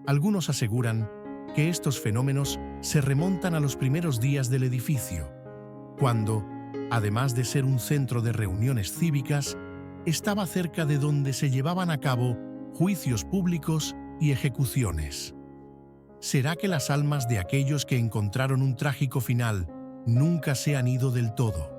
Algunos aseguran que estos fenómenos se remontan a los primeros días del edificio, cuando, además de ser un centro de reuniones cívicas, estaba cerca de donde se llevaban a cabo juicios públicos y ejecuciones. ¿Será que las almas de aquellos que encontraron un trágico final nunca se han ido del todo?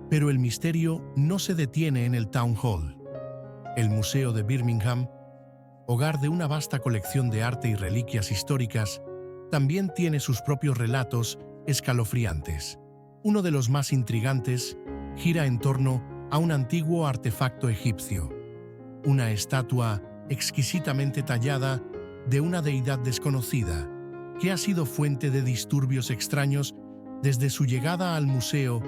Pero el misterio no se detiene en el Town Hall. El Museo de Birmingham, hogar de una vasta colección de arte y reliquias históricas, también tiene sus propios relatos escalofriantes. Uno de los más intrigantes gira en torno a un antiguo artefacto egipcio, una estatua exquisitamente tallada de una deidad desconocida, que ha sido fuente de disturbios extraños desde su llegada al museo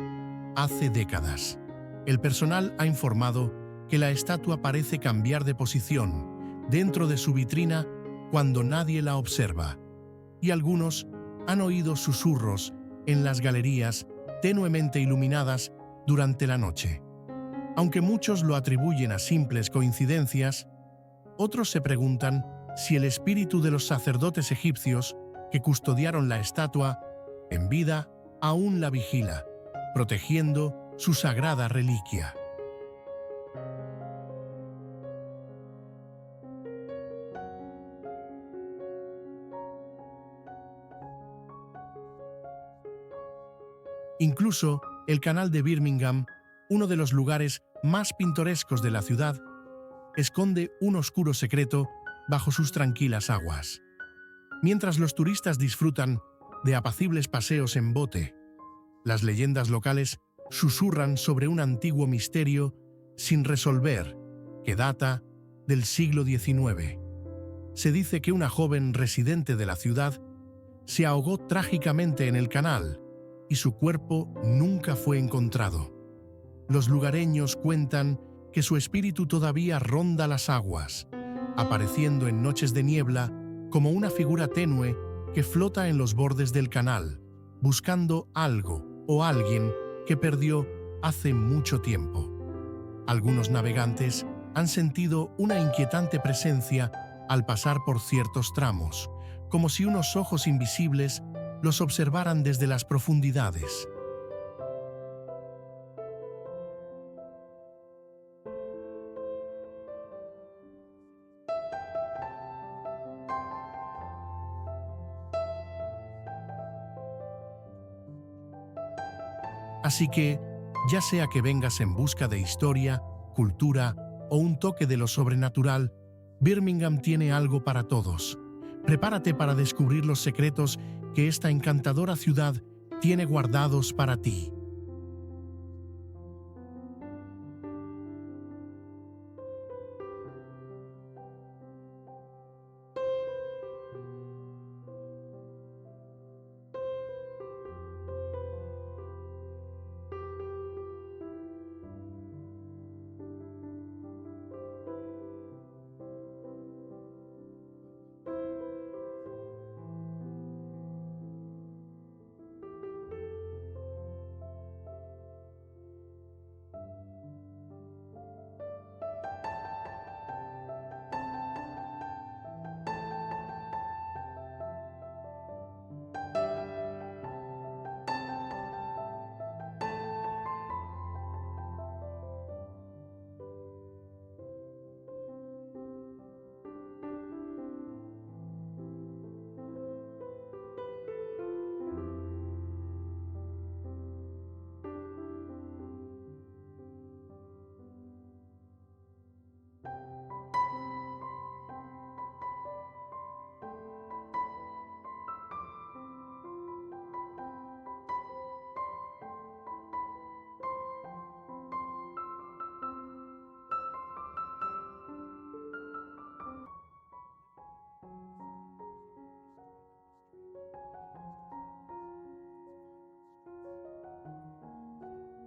hace décadas. El personal ha informado que la estatua parece cambiar de posición dentro de su vitrina cuando nadie la observa, y algunos han oído susurros en las galerías tenuemente iluminadas durante la noche. Aunque muchos lo atribuyen a simples coincidencias, otros se preguntan si el espíritu de los sacerdotes egipcios que custodiaron la estatua en vida aún la vigila, protegiendo su sagrada reliquia. Incluso el canal de Birmingham, uno de los lugares más pintorescos de la ciudad, esconde un oscuro secreto bajo sus tranquilas aguas. Mientras los turistas disfrutan de apacibles paseos en bote, las leyendas locales susurran sobre un antiguo misterio sin resolver que data del siglo XIX. Se dice que una joven residente de la ciudad se ahogó trágicamente en el canal y su cuerpo nunca fue encontrado. Los lugareños cuentan que su espíritu todavía ronda las aguas, apareciendo en noches de niebla como una figura tenue que flota en los bordes del canal, buscando algo o alguien que perdió hace mucho tiempo. Algunos navegantes han sentido una inquietante presencia al pasar por ciertos tramos, como si unos ojos invisibles los observaran desde las profundidades. Así que, ya sea que vengas en busca de historia, cultura o un toque de lo sobrenatural, Birmingham tiene algo para todos. Prepárate para descubrir los secretos que esta encantadora ciudad tiene guardados para ti.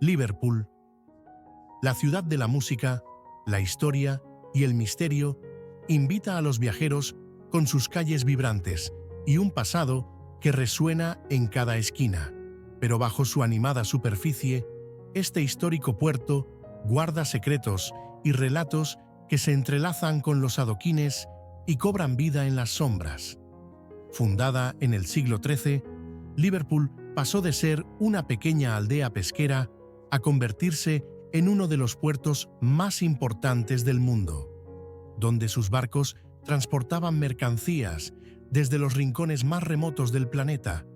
Liverpool, la ciudad de la música, la historia y el misterio, invita a los viajeros con sus calles vibrantes y un pasado que resuena en cada esquina. Pero bajo su animada superficie, este histórico puerto guarda secretos y relatos que se entrelazan con los adoquines y cobran vida en las sombras. Fundada en el siglo XIII, Liverpool pasó de ser una pequeña aldea pesquera a convertirse en uno de los puertos más importantes del mundo, donde sus barcos transportaban mercancías desde los rincones más remotos del planeta.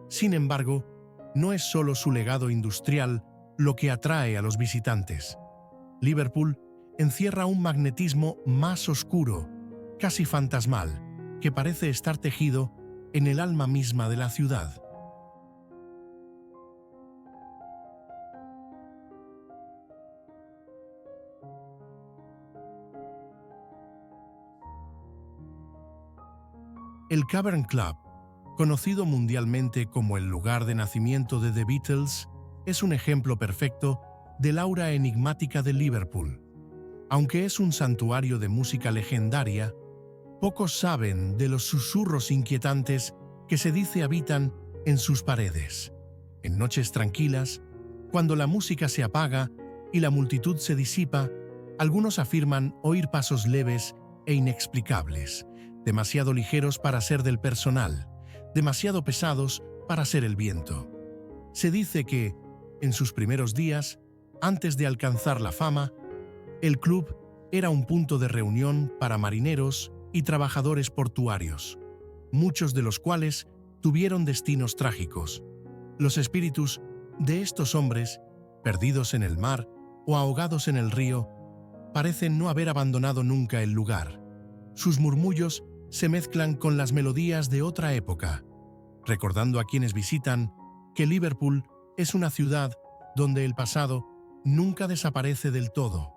Sin embargo, no es solo su legado industrial lo que atrae a los visitantes. Liverpool encierra un magnetismo más oscuro, casi fantasmal, que parece estar tejido en el alma misma de la ciudad. El Cavern Club, conocido mundialmente como el lugar de nacimiento de The Beatles, es un ejemplo perfecto del aura enigmática de Liverpool. Aunque es un santuario de música legendaria, pocos saben de los susurros inquietantes que se dice habitan en sus paredes. En noches tranquilas, cuando la música se apaga y la multitud se disipa, algunos afirman oír pasos leves e inexplicables, demasiado ligeros para ser del personal, demasiado pesados para ser el viento. Se dice que, en sus primeros días, antes de alcanzar la fama, el club era un punto de reunión para marineros y trabajadores portuarios, muchos de los cuales tuvieron destinos trágicos. Los espíritus de estos hombres, perdidos en el mar o ahogados en el río, parecen no haber abandonado nunca el lugar. Sus murmullos se mezclan con las melodías de otra época, recordando a quienes visitan que Liverpool es una ciudad donde el pasado nunca desaparece del todo.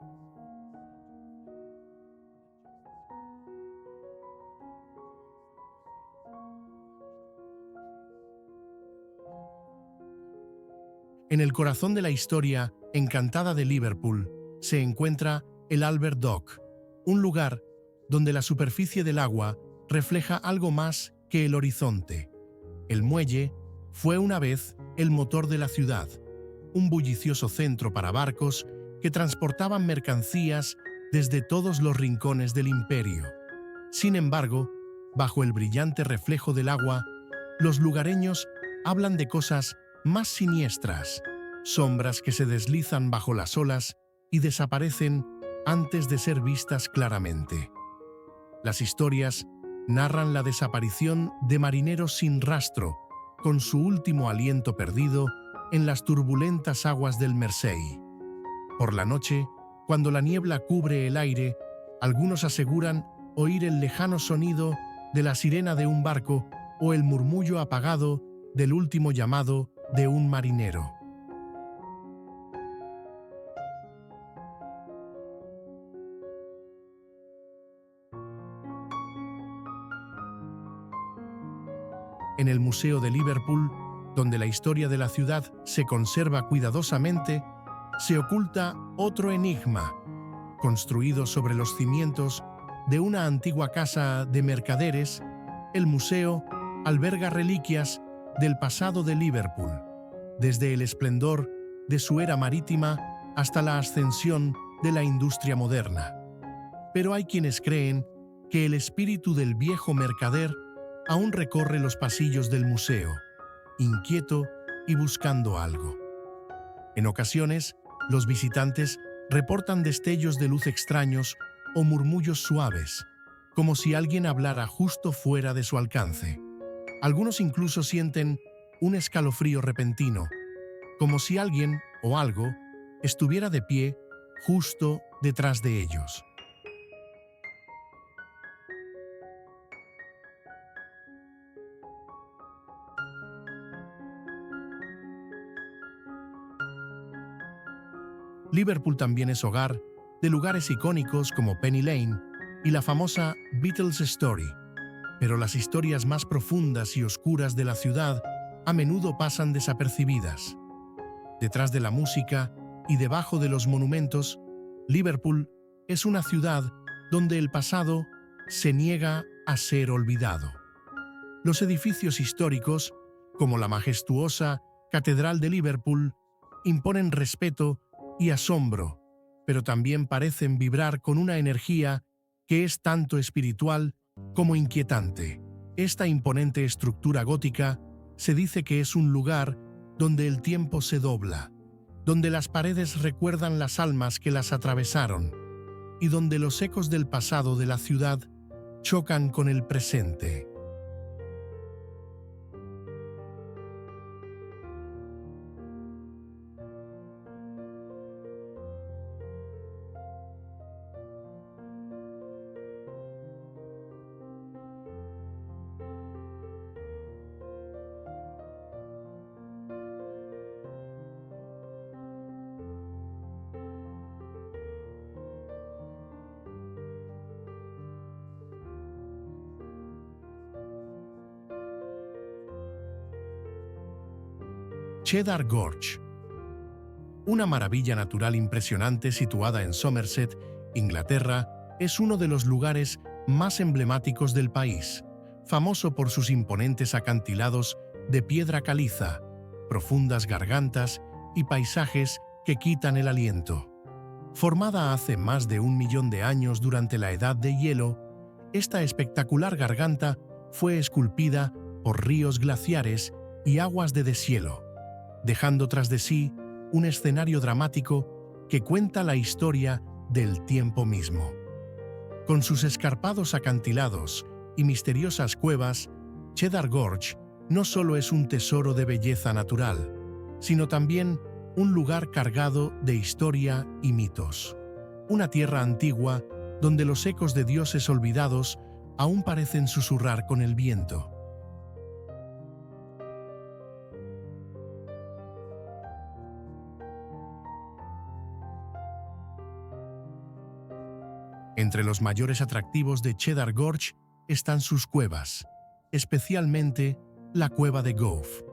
En el corazón de la historia encantada de Liverpool se encuentra el Albert Dock, un lugar donde la superficie del agua refleja algo más que el horizonte. El muelle fue una vez el motor de la ciudad, un bullicioso centro para barcos que transportaban mercancías desde todos los rincones del imperio. Sin embargo, bajo el brillante reflejo del agua, los lugareños hablan de cosas más siniestras, sombras que se deslizan bajo las olas y desaparecen antes de ser vistas claramente. Las historias narran la desaparición de marineros sin rastro, con su último aliento perdido en las turbulentas aguas del Mersey. Por la noche, cuando la niebla cubre el aire, algunos aseguran oír el lejano sonido de la sirena de un barco o el murmullo apagado del último llamado de un marinero. En el Museo de Liverpool, donde la historia de la ciudad se conserva cuidadosamente, se oculta otro enigma, construido sobre los cimientos de una antigua casa de mercaderes. El museo alberga reliquias del pasado de Liverpool, desde el esplendor de su era marítima hasta la ascensión de la industria moderna. Pero hay quienes creen que el espíritu del viejo mercader aún recorre los pasillos del museo, inquieto y buscando algo. En ocasiones, los visitantes reportan destellos de luz extraños o murmullos suaves, como si alguien hablara justo fuera de su alcance. Algunos incluso sienten un escalofrío repentino, como si alguien o algo estuviera de pie justo detrás de ellos. Liverpool también es hogar de lugares icónicos como Penny Lane y la famosa Beatles Story, pero las historias más profundas y oscuras de la ciudad a menudo pasan desapercibidas. Detrás de la música y debajo de los monumentos, Liverpool es una ciudad donde el pasado se niega a ser olvidado. Los edificios históricos, como la majestuosa Catedral de Liverpool, imponen respeto y asombro, pero también parecen vibrar con una energía que es tanto espiritual como inquietante. Esta imponente estructura gótica se dice que es un lugar donde el tiempo se dobla, donde las paredes recuerdan las almas que las atravesaron y donde los ecos del pasado de la ciudad chocan con el presente. Cheddar Gorge, una maravilla natural impresionante situada en Somerset, Inglaterra, es uno de los lugares más emblemáticos del país, famoso por sus imponentes acantilados de piedra caliza, profundas gargantas y paisajes que quitan el aliento. Formada hace más de 1 millón de años durante la Edad de Hielo, esta espectacular garganta fue esculpida por ríos glaciares y aguas de deshielo, dejando tras de sí un escenario dramático que cuenta la historia del tiempo mismo. Con sus escarpados acantilados y misteriosas cuevas, Cheddar Gorge no solo es un tesoro de belleza natural, sino también un lugar cargado de historia y mitos. Una tierra antigua donde los ecos de dioses olvidados aún parecen susurrar con el viento. Entre los mayores atractivos de Cheddar Gorge están sus cuevas, especialmente la cueva de Gove,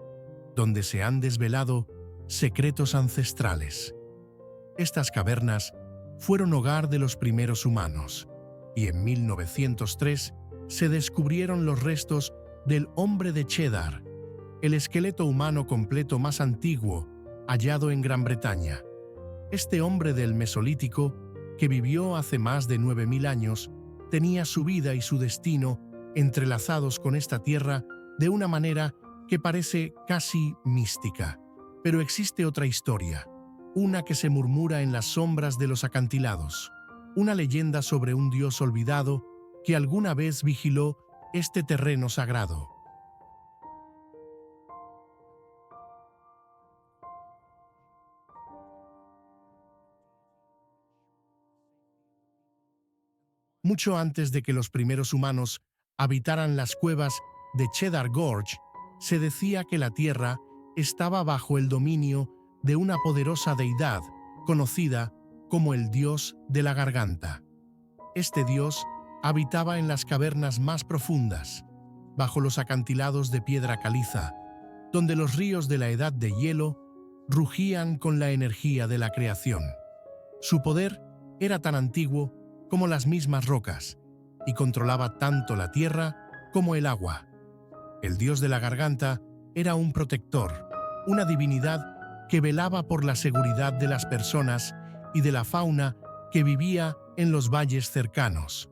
donde se han desvelado secretos ancestrales. Estas cavernas fueron hogar de los primeros humanos, y en 1903 se descubrieron los restos del hombre de Cheddar, el esqueleto humano completo más antiguo hallado en Gran Bretaña. Este hombre del Mesolítico, que vivió hace más de 9000 años, tenía su vida y su destino entrelazados con esta tierra de una manera que parece casi mística. Pero existe otra historia, una que se murmura en las sombras de los acantilados, una leyenda sobre un dios olvidado que alguna vez vigiló este terreno sagrado. Mucho antes de que los primeros humanos habitaran las cuevas de Cedar Gorge, se decía que la tierra estaba bajo el dominio de una poderosa deidad conocida como el dios de la garganta. Este dios habitaba en las cavernas más profundas, bajo los acantilados de piedra caliza, donde los ríos de la edad de hielo rugían con la energía de la creación. Su poder era tan antiguo como las mismas rocas y controlaba tanto la tierra como el agua. El dios de la garganta era un protector, una divinidad que velaba por la seguridad de las personas y de la fauna que vivía en los valles cercanos.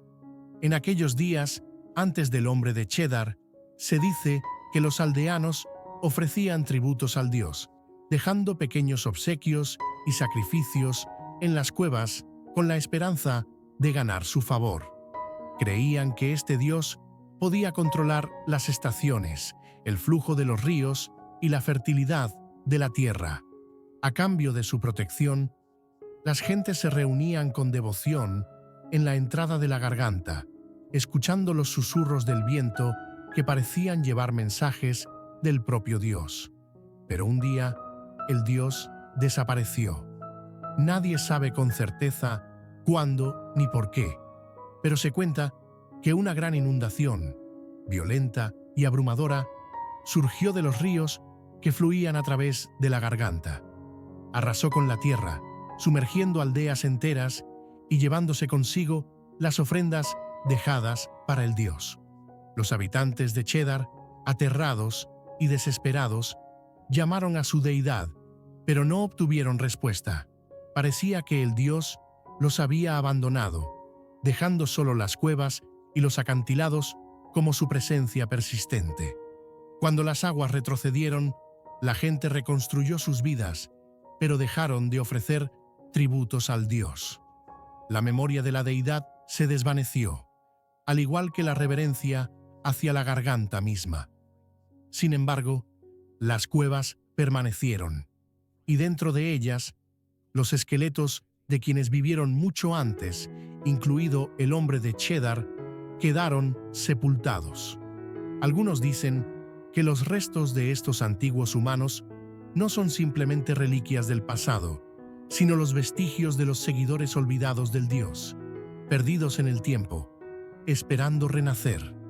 En aquellos días, antes del hombre de Cheddar, se dice que los aldeanos ofrecían tributos al dios, dejando pequeños obsequios y sacrificios en las cuevas con la esperanza de ganar su favor. Creían que este dios podía controlar las estaciones, el flujo de los ríos y la fertilidad de la tierra. A cambio de su protección, las gentes se reunían con devoción en la entrada de la garganta, escuchando los susurros del viento que parecían llevar mensajes del propio Dios. Pero un día, el Dios desapareció. Nadie sabe con certeza cuándo ni por qué, pero se cuenta que una gran inundación, violenta y abrumadora, surgió de los ríos que fluían a través de la garganta. Arrasó con la tierra, sumergiendo aldeas enteras y llevándose consigo las ofrendas dejadas para el dios. Los habitantes de Cheddar, aterrados y desesperados, llamaron a su deidad, pero no obtuvieron respuesta. Parecía que el dios los había abandonado, dejando solo las cuevas y los acantilados como su presencia persistente. Cuando las aguas retrocedieron, la gente reconstruyó sus vidas, pero dejaron de ofrecer tributos al dios. La memoria de la deidad se desvaneció, al igual que la reverencia hacia la garganta misma. Sin embargo, las cuevas permanecieron, y dentro de ellas, los esqueletos de quienes vivieron mucho antes, incluido el hombre de Cheddar, quedaron sepultados. Algunos dicen que los restos de estos antiguos humanos no son simplemente reliquias del pasado, sino los vestigios de los seguidores olvidados del dios, perdidos en el tiempo, esperando renacer.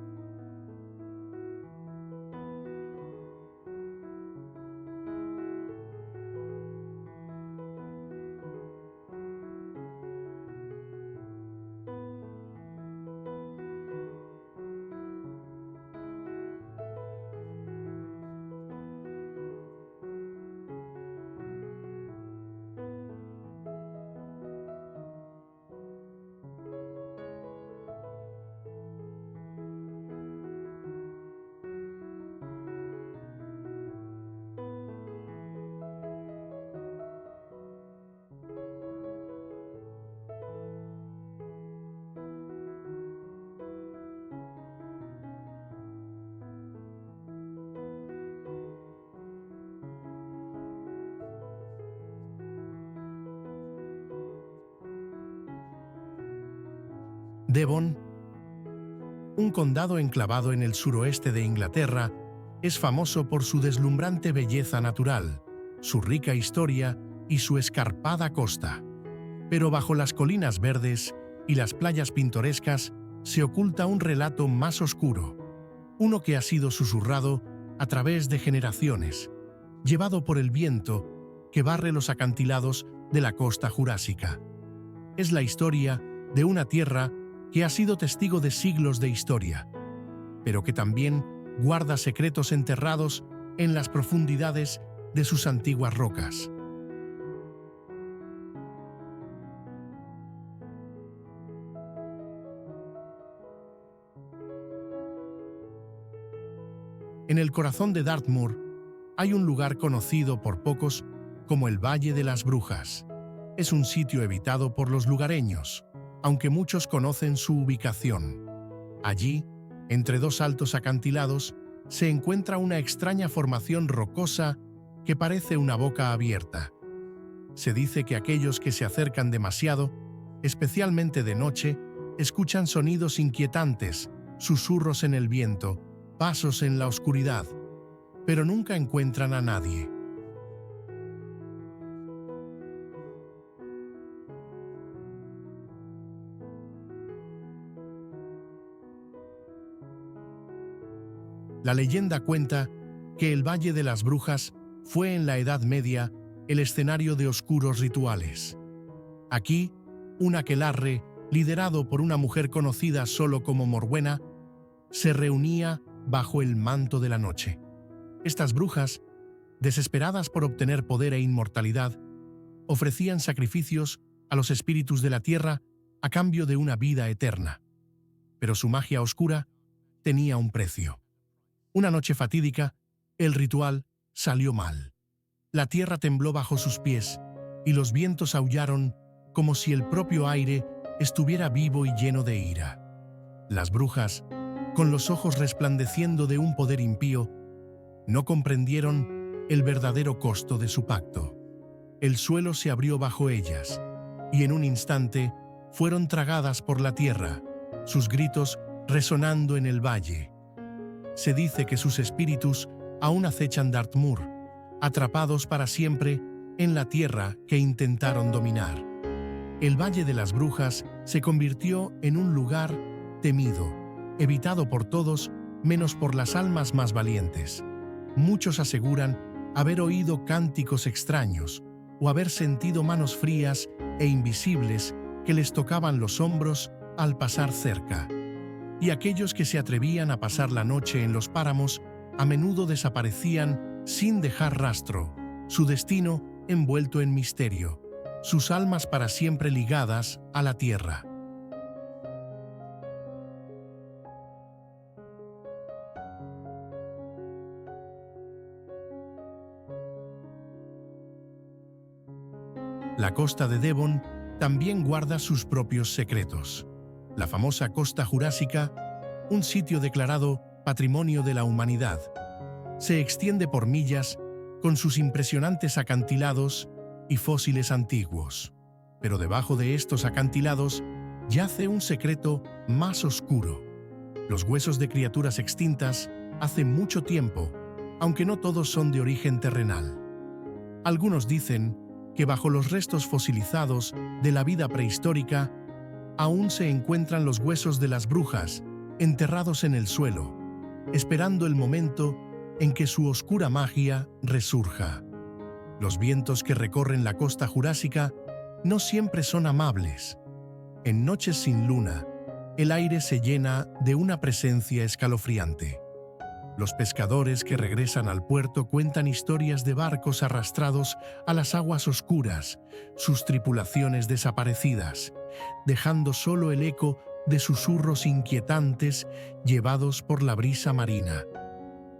Devon, un condado enclavado en el suroeste de Inglaterra, es famoso por su deslumbrante belleza natural, su rica historia y su escarpada costa. Pero bajo las colinas verdes y las playas pintorescas se oculta un relato más oscuro, uno que ha sido susurrado a través de generaciones, llevado por el viento que barre los acantilados de la costa jurásica. Es la historia de una tierra que ha sido testigo de siglos de historia, pero que también guarda secretos enterrados en las profundidades de sus antiguas rocas. En el corazón de Dartmoor hay un lugar conocido por pocos como el Valle de las Brujas. Es un sitio evitado por los lugareños, aunque muchos conocen su ubicación. Allí, entre dos altos acantilados, se encuentra una extraña formación rocosa que parece una boca abierta. Se dice que aquellos que se acercan demasiado, especialmente de noche, escuchan sonidos inquietantes, susurros en el viento, pasos en la oscuridad, pero nunca encuentran a nadie. La leyenda cuenta que el Valle de las Brujas fue en la Edad Media el escenario de oscuros rituales. Aquí, un aquelarre, liderado por una mujer conocida solo como Morwenna, se reunía bajo el manto de la noche. Estas brujas, desesperadas por obtener poder e inmortalidad, ofrecían sacrificios a los espíritus de la tierra a cambio de una vida eterna. Pero su magia oscura tenía un precio. Una noche fatídica, el ritual salió mal. La tierra tembló bajo sus pies y los vientos aullaron como si el propio aire estuviera vivo y lleno de ira. Las brujas, con los ojos resplandeciendo de un poder impío, no comprendieron el verdadero costo de su pacto. El suelo se abrió bajo ellas, y en un instante fueron tragadas por la tierra, sus gritos resonando en el valle. Se dice que sus espíritus aún acechan Dartmoor, atrapados para siempre en la tierra que intentaron dominar. El Valle de las Brujas se convirtió en un lugar temido, evitado por todos menos por las almas más valientes. Muchos aseguran haber oído cánticos extraños o haber sentido manos frías e invisibles que les tocaban los hombros al pasar cerca. Y aquellos que se atrevían a pasar la noche en los páramos a menudo desaparecían sin dejar rastro, su destino envuelto en misterio, sus almas para siempre ligadas a la tierra. La costa de Devon también guarda sus propios secretos. La famosa costa jurásica, un sitio declarado Patrimonio de la Humanidad, se extiende por millas con sus impresionantes acantilados y fósiles antiguos. Pero debajo de estos acantilados yace un secreto más oscuro: los huesos de criaturas extintas hace mucho tiempo, aunque no todos son de origen terrenal. Algunos dicen que bajo los restos fosilizados de la vida prehistórica aún se encuentran los huesos de las brujas enterrados en el suelo, esperando el momento en que su oscura magia resurja. Los vientos que recorren la costa jurásica no siempre son amables. En noches sin luna, el aire se llena de una presencia escalofriante. Los pescadores que regresan al puerto cuentan historias de barcos arrastrados a las aguas oscuras, sus tripulaciones desaparecidas, dejando solo el eco de susurros inquietantes llevados por la brisa marina.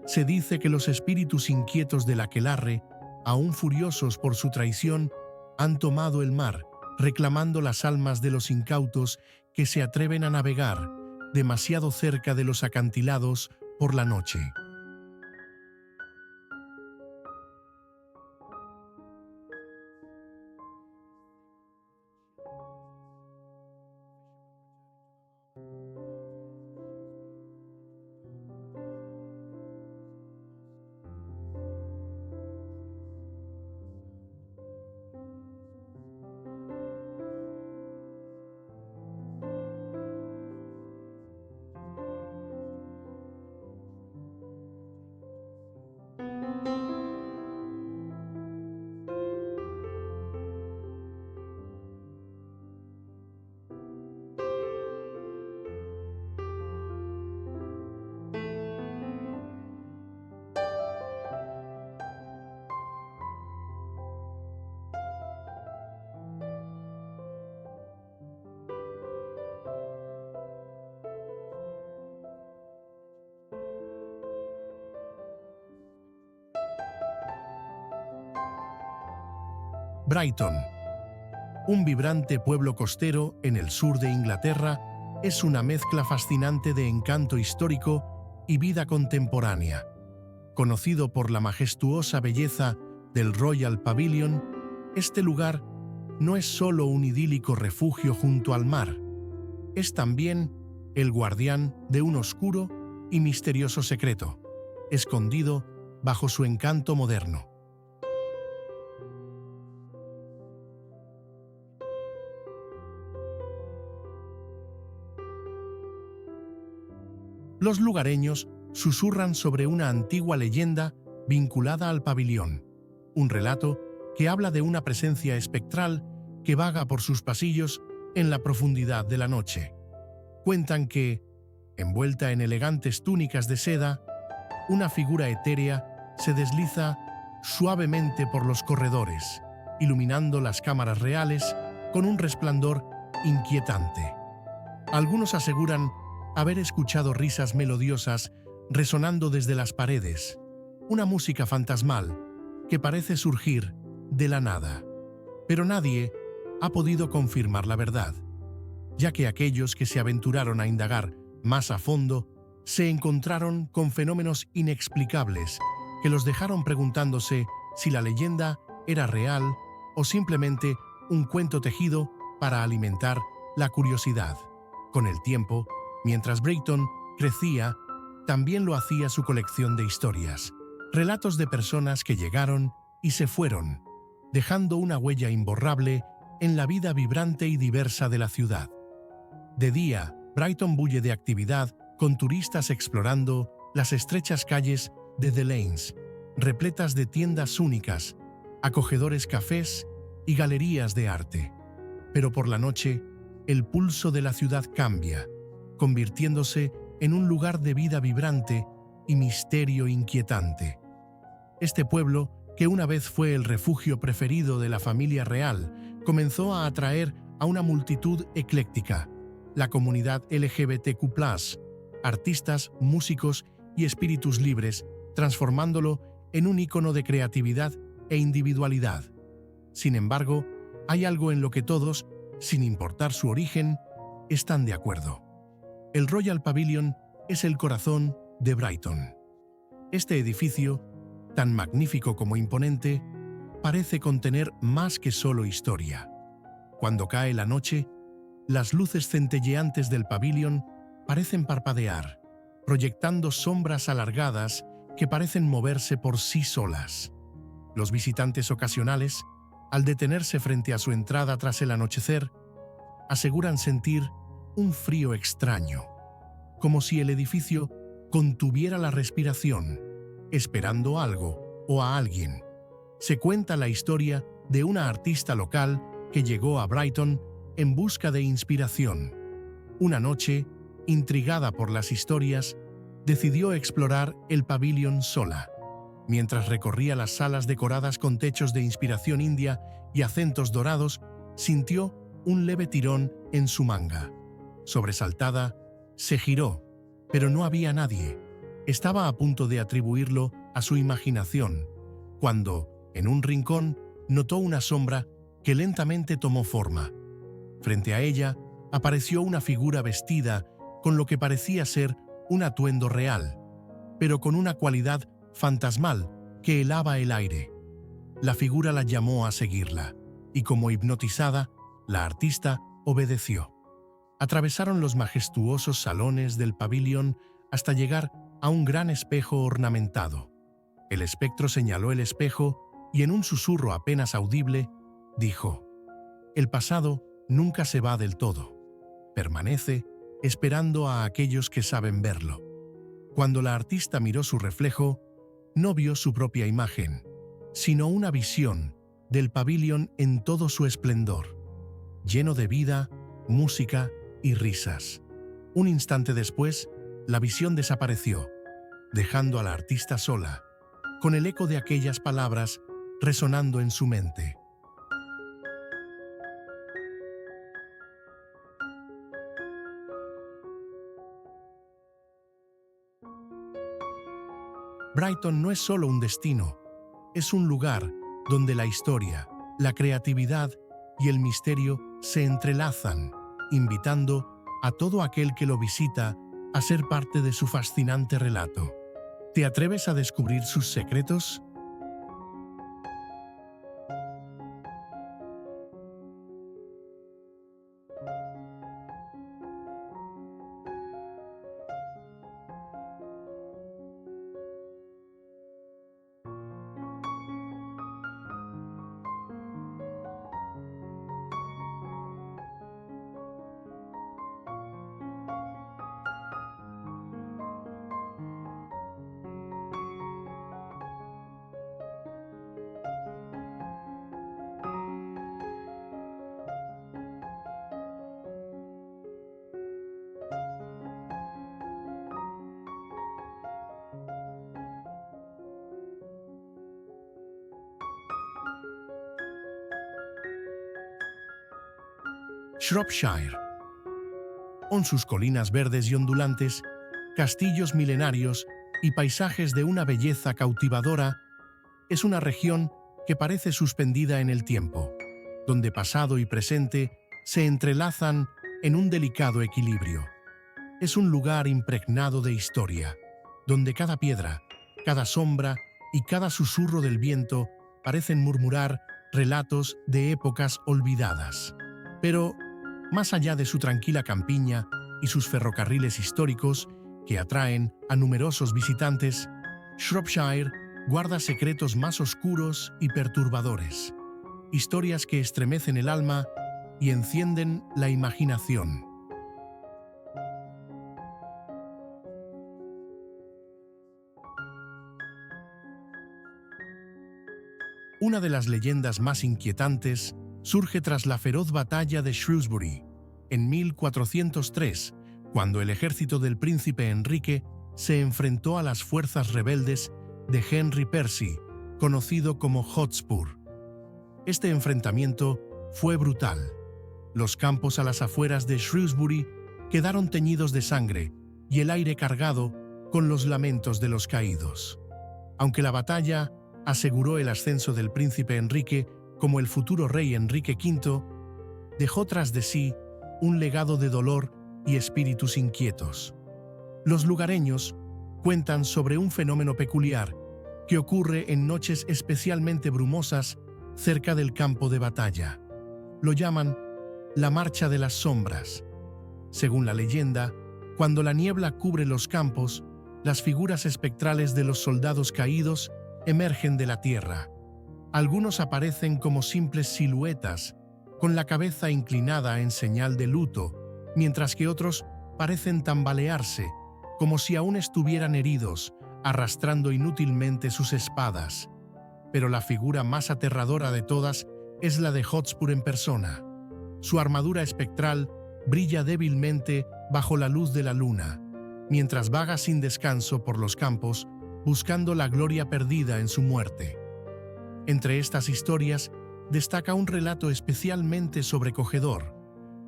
Se dice que los espíritus inquietos del aquelarre, aún furiosos por su traición, han tomado el mar, reclamando las almas de los incautos que se atreven a navegar demasiado cerca de los acantilados por la noche. Brighton, un vibrante pueblo costero en el sur de Inglaterra, es una mezcla fascinante de encanto histórico y vida contemporánea. Conocido por la majestuosa belleza del Royal Pavilion, este lugar no es solo un idílico refugio junto al mar, es también el guardián de un oscuro y misterioso secreto, escondido bajo su encanto moderno. Los lugareños susurran sobre una antigua leyenda vinculada al pabellón, un relato que habla de una presencia espectral que vaga por sus pasillos en la profundidad de la noche. Cuentan que, envuelta en elegantes túnicas de seda, una figura etérea se desliza suavemente por los corredores, iluminando las cámaras reales con un resplandor inquietante. Algunos aseguran haber escuchado risas melodiosas resonando desde las paredes, una música fantasmal que parece surgir de la nada. Pero nadie ha podido confirmar la verdad, ya que aquellos que se aventuraron a indagar más a fondo se encontraron con fenómenos inexplicables que los dejaron preguntándose si la leyenda era real o simplemente un cuento tejido para alimentar la curiosidad. Con el tiempo, mientras Brayton crecía, también lo hacía su colección de historias, relatos de personas que llegaron y se fueron, dejando una huella imborrable en la vida vibrante y diversa de la ciudad. De día, Brighton bulle de actividad, con turistas explorando las estrechas calles de The Lanes, repletas de tiendas únicas, acogedores cafés y galerías de arte. Pero por la noche, el pulso de la ciudad cambia, convirtiéndose en un lugar de vida vibrante y misterio inquietante. Este pueblo, que una vez fue el refugio preferido de la familia real, comenzó a atraer a una multitud ecléctica, la comunidad LGBTQ+, artistas, músicos y espíritus libres, transformándolo en un ícono de creatividad e individualidad. Sin embargo, hay algo en lo que todos, sin importar su origen, están de acuerdo. El Royal Pavilion es el corazón de Brighton. Este edificio, tan magnífico como imponente, parece contener más que solo historia. Cuando cae la noche, las luces centelleantes del pabellón parecen parpadear, proyectando sombras alargadas que parecen moverse por sí solas. Los visitantes ocasionales, al detenerse frente a su entrada tras el anochecer, aseguran sentir un frío extraño, como si el edificio contuviera la respiración, esperando algo o a alguien. Se cuenta la historia de una artista local que llegó a Brighton en busca de inspiración. Una noche, intrigada por las historias, decidió explorar el pabellón sola. Mientras recorría las salas decoradas con techos de inspiración india y acentos dorados, sintió un leve tirón en su manga. Sobresaltada, se giró, pero no había nadie. Estaba a punto de atribuirlo a su imaginación, cuando, en un rincón, notó una sombra que lentamente tomó forma. Frente a ella, apareció una figura vestida con lo que parecía ser un atuendo real, pero con una cualidad fantasmal que helaba el aire. La figura la llamó a seguirla, y como hipnotizada, la artista obedeció. Atravesaron los majestuosos salones del pabellón hasta llegar a un gran espejo ornamentado. El espectro señaló el espejo y en un susurro apenas audible, dijo: «El pasado nunca se va del todo. Permanece esperando a aquellos que saben verlo». Cuando la artista miró su reflejo, no vio su propia imagen, sino una visión del pabellón en todo su esplendor, lleno de vida, música y risas. Un instante después, la visión desapareció, dejando a la artista sola, con el eco de aquellas palabras resonando en su mente. Brighton no es solo un destino, es un lugar donde la historia, la creatividad y el misterio se entrelazan, invitando a todo aquel que lo visita a ser parte de su fascinante relato. ¿Te atreves a descubrir sus secretos? Shropshire. Con sus colinas verdes y ondulantes, castillos milenarios y paisajes de una belleza cautivadora, es una región que parece suspendida en el tiempo, donde pasado y presente se entrelazan en un delicado equilibrio. Es un lugar impregnado de historia, donde cada piedra, cada sombra y cada susurro del viento parecen murmurar relatos de épocas olvidadas. Pero, más allá de su tranquila campiña y sus ferrocarriles históricos que atraen a numerosos visitantes, Shropshire guarda secretos más oscuros y perturbadores, historias que estremecen el alma y encienden la imaginación. Una de las leyendas más inquietantes surge tras la feroz batalla de Shrewsbury, en 1403, cuando el ejército del príncipe Enrique se enfrentó a las fuerzas rebeldes de Henry Percy, conocido como Hotspur. Este enfrentamiento fue brutal. Los campos a las afueras de Shrewsbury quedaron teñidos de sangre y el aire cargado con los lamentos de los caídos. Aunque la batalla aseguró el ascenso del príncipe Enrique como el futuro rey Enrique V, dejó tras de sí un legado de dolor y espíritus inquietos. Los lugareños cuentan sobre un fenómeno peculiar que ocurre en noches especialmente brumosas cerca del campo de batalla. Lo llaman la Marcha de las Sombras. Según la leyenda, cuando la niebla cubre los campos, las figuras espectrales de los soldados caídos emergen de la tierra. Algunos aparecen como simples siluetas, con la cabeza inclinada en señal de luto, mientras que otros parecen tambalearse, como si aún estuvieran heridos, arrastrando inútilmente sus espadas. Pero la figura más aterradora de todas es la de Hotspur en persona. Su armadura espectral brilla débilmente bajo la luz de la luna, mientras vaga sin descanso por los campos, buscando la gloria perdida en su muerte. Entre estas historias destaca un relato especialmente sobrecogedor,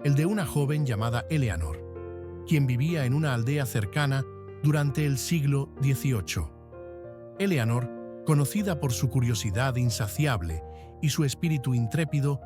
el de una joven llamada Eleanor, quien vivía en una aldea cercana durante el siglo XVIII. Eleanor, conocida por su curiosidad insaciable y su espíritu intrépido,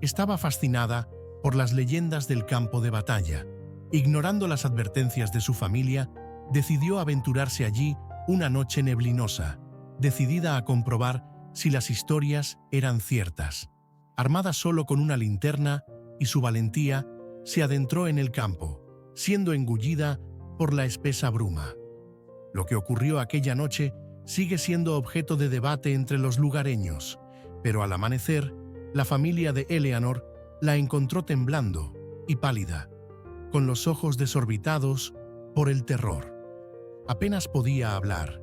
estaba fascinada por las leyendas del campo de batalla. Ignorando las advertencias de su familia, decidió aventurarse allí una noche neblinosa, decidida a comprobar si las historias eran ciertas. Armada solo con una linterna y su valentía, se adentró en el campo, siendo engullida por la espesa bruma. Lo que ocurrió aquella noche sigue siendo objeto de debate entre los lugareños, pero al amanecer, la familia de Eleanor la encontró temblando y pálida, con los ojos desorbitados por el terror. Apenas podía hablar,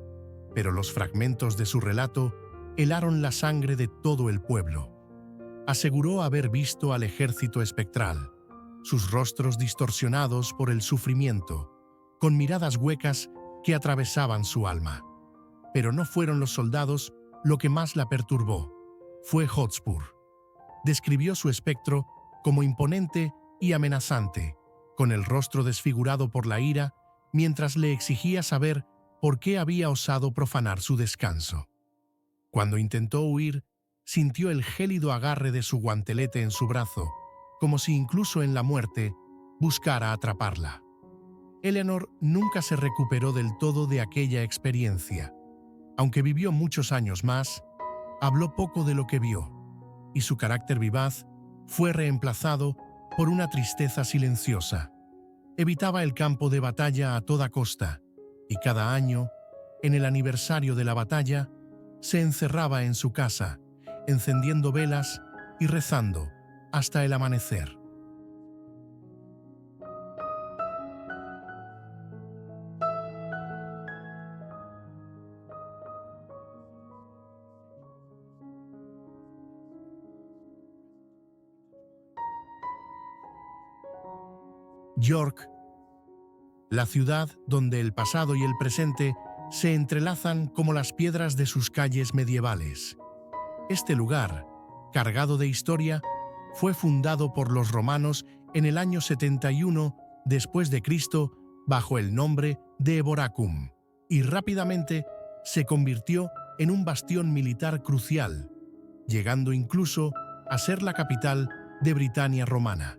pero los fragmentos de su relato helaron la sangre de todo el pueblo. Aseguró haber visto al ejército espectral, sus rostros distorsionados por el sufrimiento, con miradas huecas que atravesaban su alma. Pero no fueron los soldados lo que más la perturbó, fue Hotspur. Describió su espectro como imponente y amenazante, con el rostro desfigurado por la ira, mientras le exigía saber por qué había osado profanar su descanso. Cuando intentó huir, sintió el gélido agarre de su guantelete en su brazo, como si incluso en la muerte buscara atraparla. Eleanor nunca se recuperó del todo de aquella experiencia. Aunque vivió muchos años más, habló poco de lo que vio, y su carácter vivaz fue reemplazado por una tristeza silenciosa. Evitaba el campo de batalla a toda costa, y cada año, en el aniversario de la batalla, se encerraba en su casa, encendiendo velas y rezando hasta el amanecer. York, la ciudad donde el pasado y el presente se entrelazan como las piedras de sus calles medievales. Este lugar, cargado de historia, fue fundado por los romanos en el año 71 después de Cristo bajo el nombre de Eboracum, y rápidamente se convirtió en un bastión militar crucial, llegando incluso a ser la capital de Britania romana.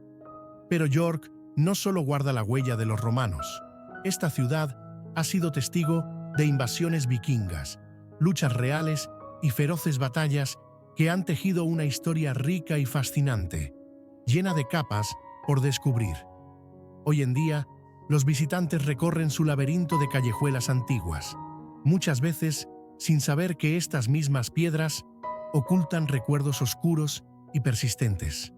Pero York no solo guarda la huella de los romanos. Esta ciudad ha sido testigo de invasiones vikingas, luchas reales y feroces batallas que han tejido una historia rica y fascinante, llena de capas por descubrir. Hoy en día, los visitantes recorren su laberinto de callejuelas antiguas, muchas veces sin saber que estas mismas piedras ocultan recuerdos oscuros y persistentes.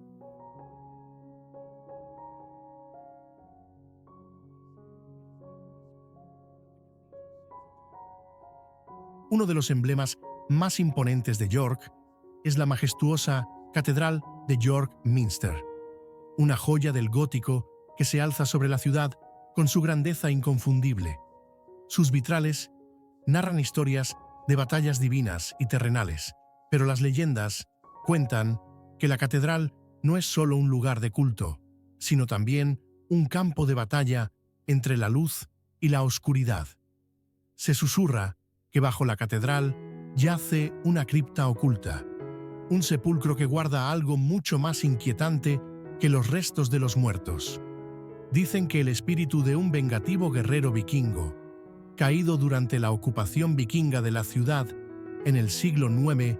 Uno de los emblemas más imponentes de York es la majestuosa Catedral de York Minster, una joya del gótico que se alza sobre la ciudad con su grandeza inconfundible. Sus vitrales narran historias de batallas divinas y terrenales, pero las leyendas cuentan que la catedral no es solo un lugar de culto, sino también un campo de batalla entre la luz y la oscuridad. Se susurra que bajo la catedral yace una cripta oculta, un sepulcro que guarda algo mucho más inquietante que los restos de los muertos. Dicen que el espíritu de un vengativo guerrero vikingo, caído durante la ocupación vikinga de la ciudad en el siglo IX,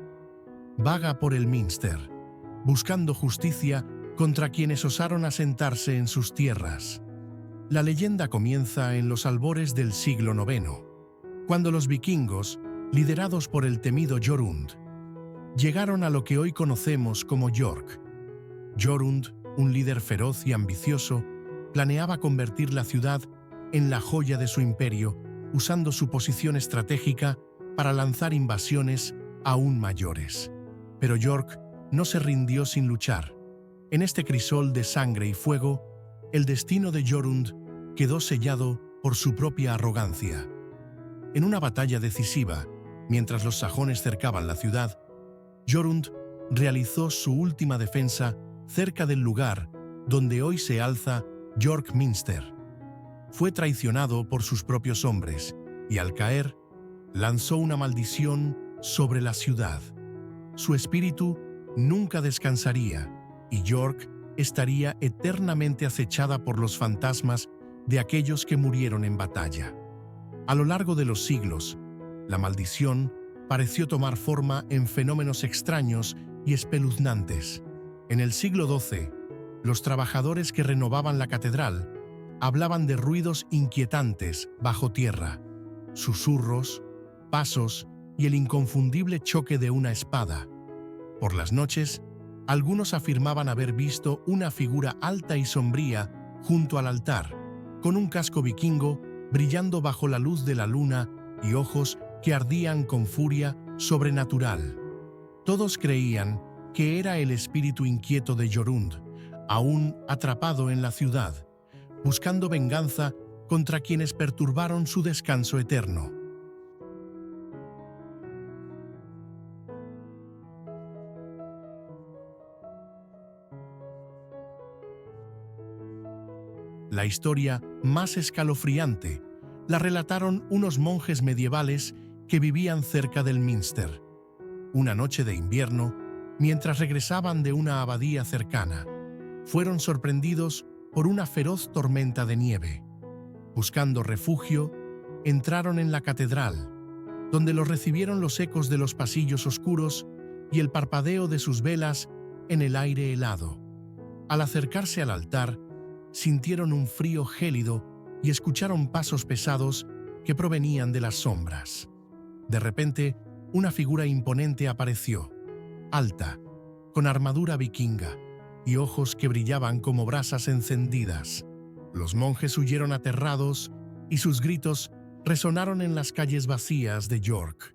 vaga por el Minster, buscando justicia contra quienes osaron asentarse en sus tierras. La leyenda comienza en los albores del siglo IX, cuando los vikingos, liderados por el temido Jorund, llegaron a lo que hoy conocemos como York. Jorund, un líder feroz y ambicioso, planeaba convertir la ciudad en la joya de su imperio, usando su posición estratégica para lanzar invasiones aún mayores. Pero York no se rindió sin luchar. En este crisol de sangre y fuego, el destino de Jorund quedó sellado por su propia arrogancia. En una batalla decisiva, mientras los sajones cercaban la ciudad, Jorund realizó su última defensa cerca del lugar donde hoy se alza York Minster. Fue traicionado por sus propios hombres y, al caer, lanzó una maldición sobre la ciudad. Su espíritu nunca descansaría y York estaría eternamente acechada por los fantasmas de aquellos que murieron en batalla. A lo largo de los siglos, la maldición pareció tomar forma en fenómenos extraños y espeluznantes. En el siglo XII, los trabajadores que renovaban la catedral hablaban de ruidos inquietantes bajo tierra, susurros, pasos y el inconfundible choque de una espada. Por las noches, algunos afirmaban haber visto una figura alta y sombría junto al altar, con un casco vikingo brillando bajo la luz de la luna y ojos que ardían con furia sobrenatural. Todos creían que era el espíritu inquieto de Jorund, aún atrapado en la ciudad, buscando venganza contra quienes perturbaron su descanso eterno. La historia más escalofriante la relataron unos monjes medievales que vivían cerca del Minster. Una noche de invierno, mientras regresaban de una abadía cercana, fueron sorprendidos por una feroz tormenta de nieve. Buscando refugio, entraron en la catedral, donde los recibieron los ecos de los pasillos oscuros y el parpadeo de sus velas en el aire helado. Al acercarse al altar, sintieron un frío gélido y escucharon pasos pesados que provenían de las sombras. De repente, una figura imponente apareció, alta, con armadura vikinga y ojos que brillaban como brasas encendidas. Los monjes huyeron aterrados y sus gritos resonaron en las calles vacías de York.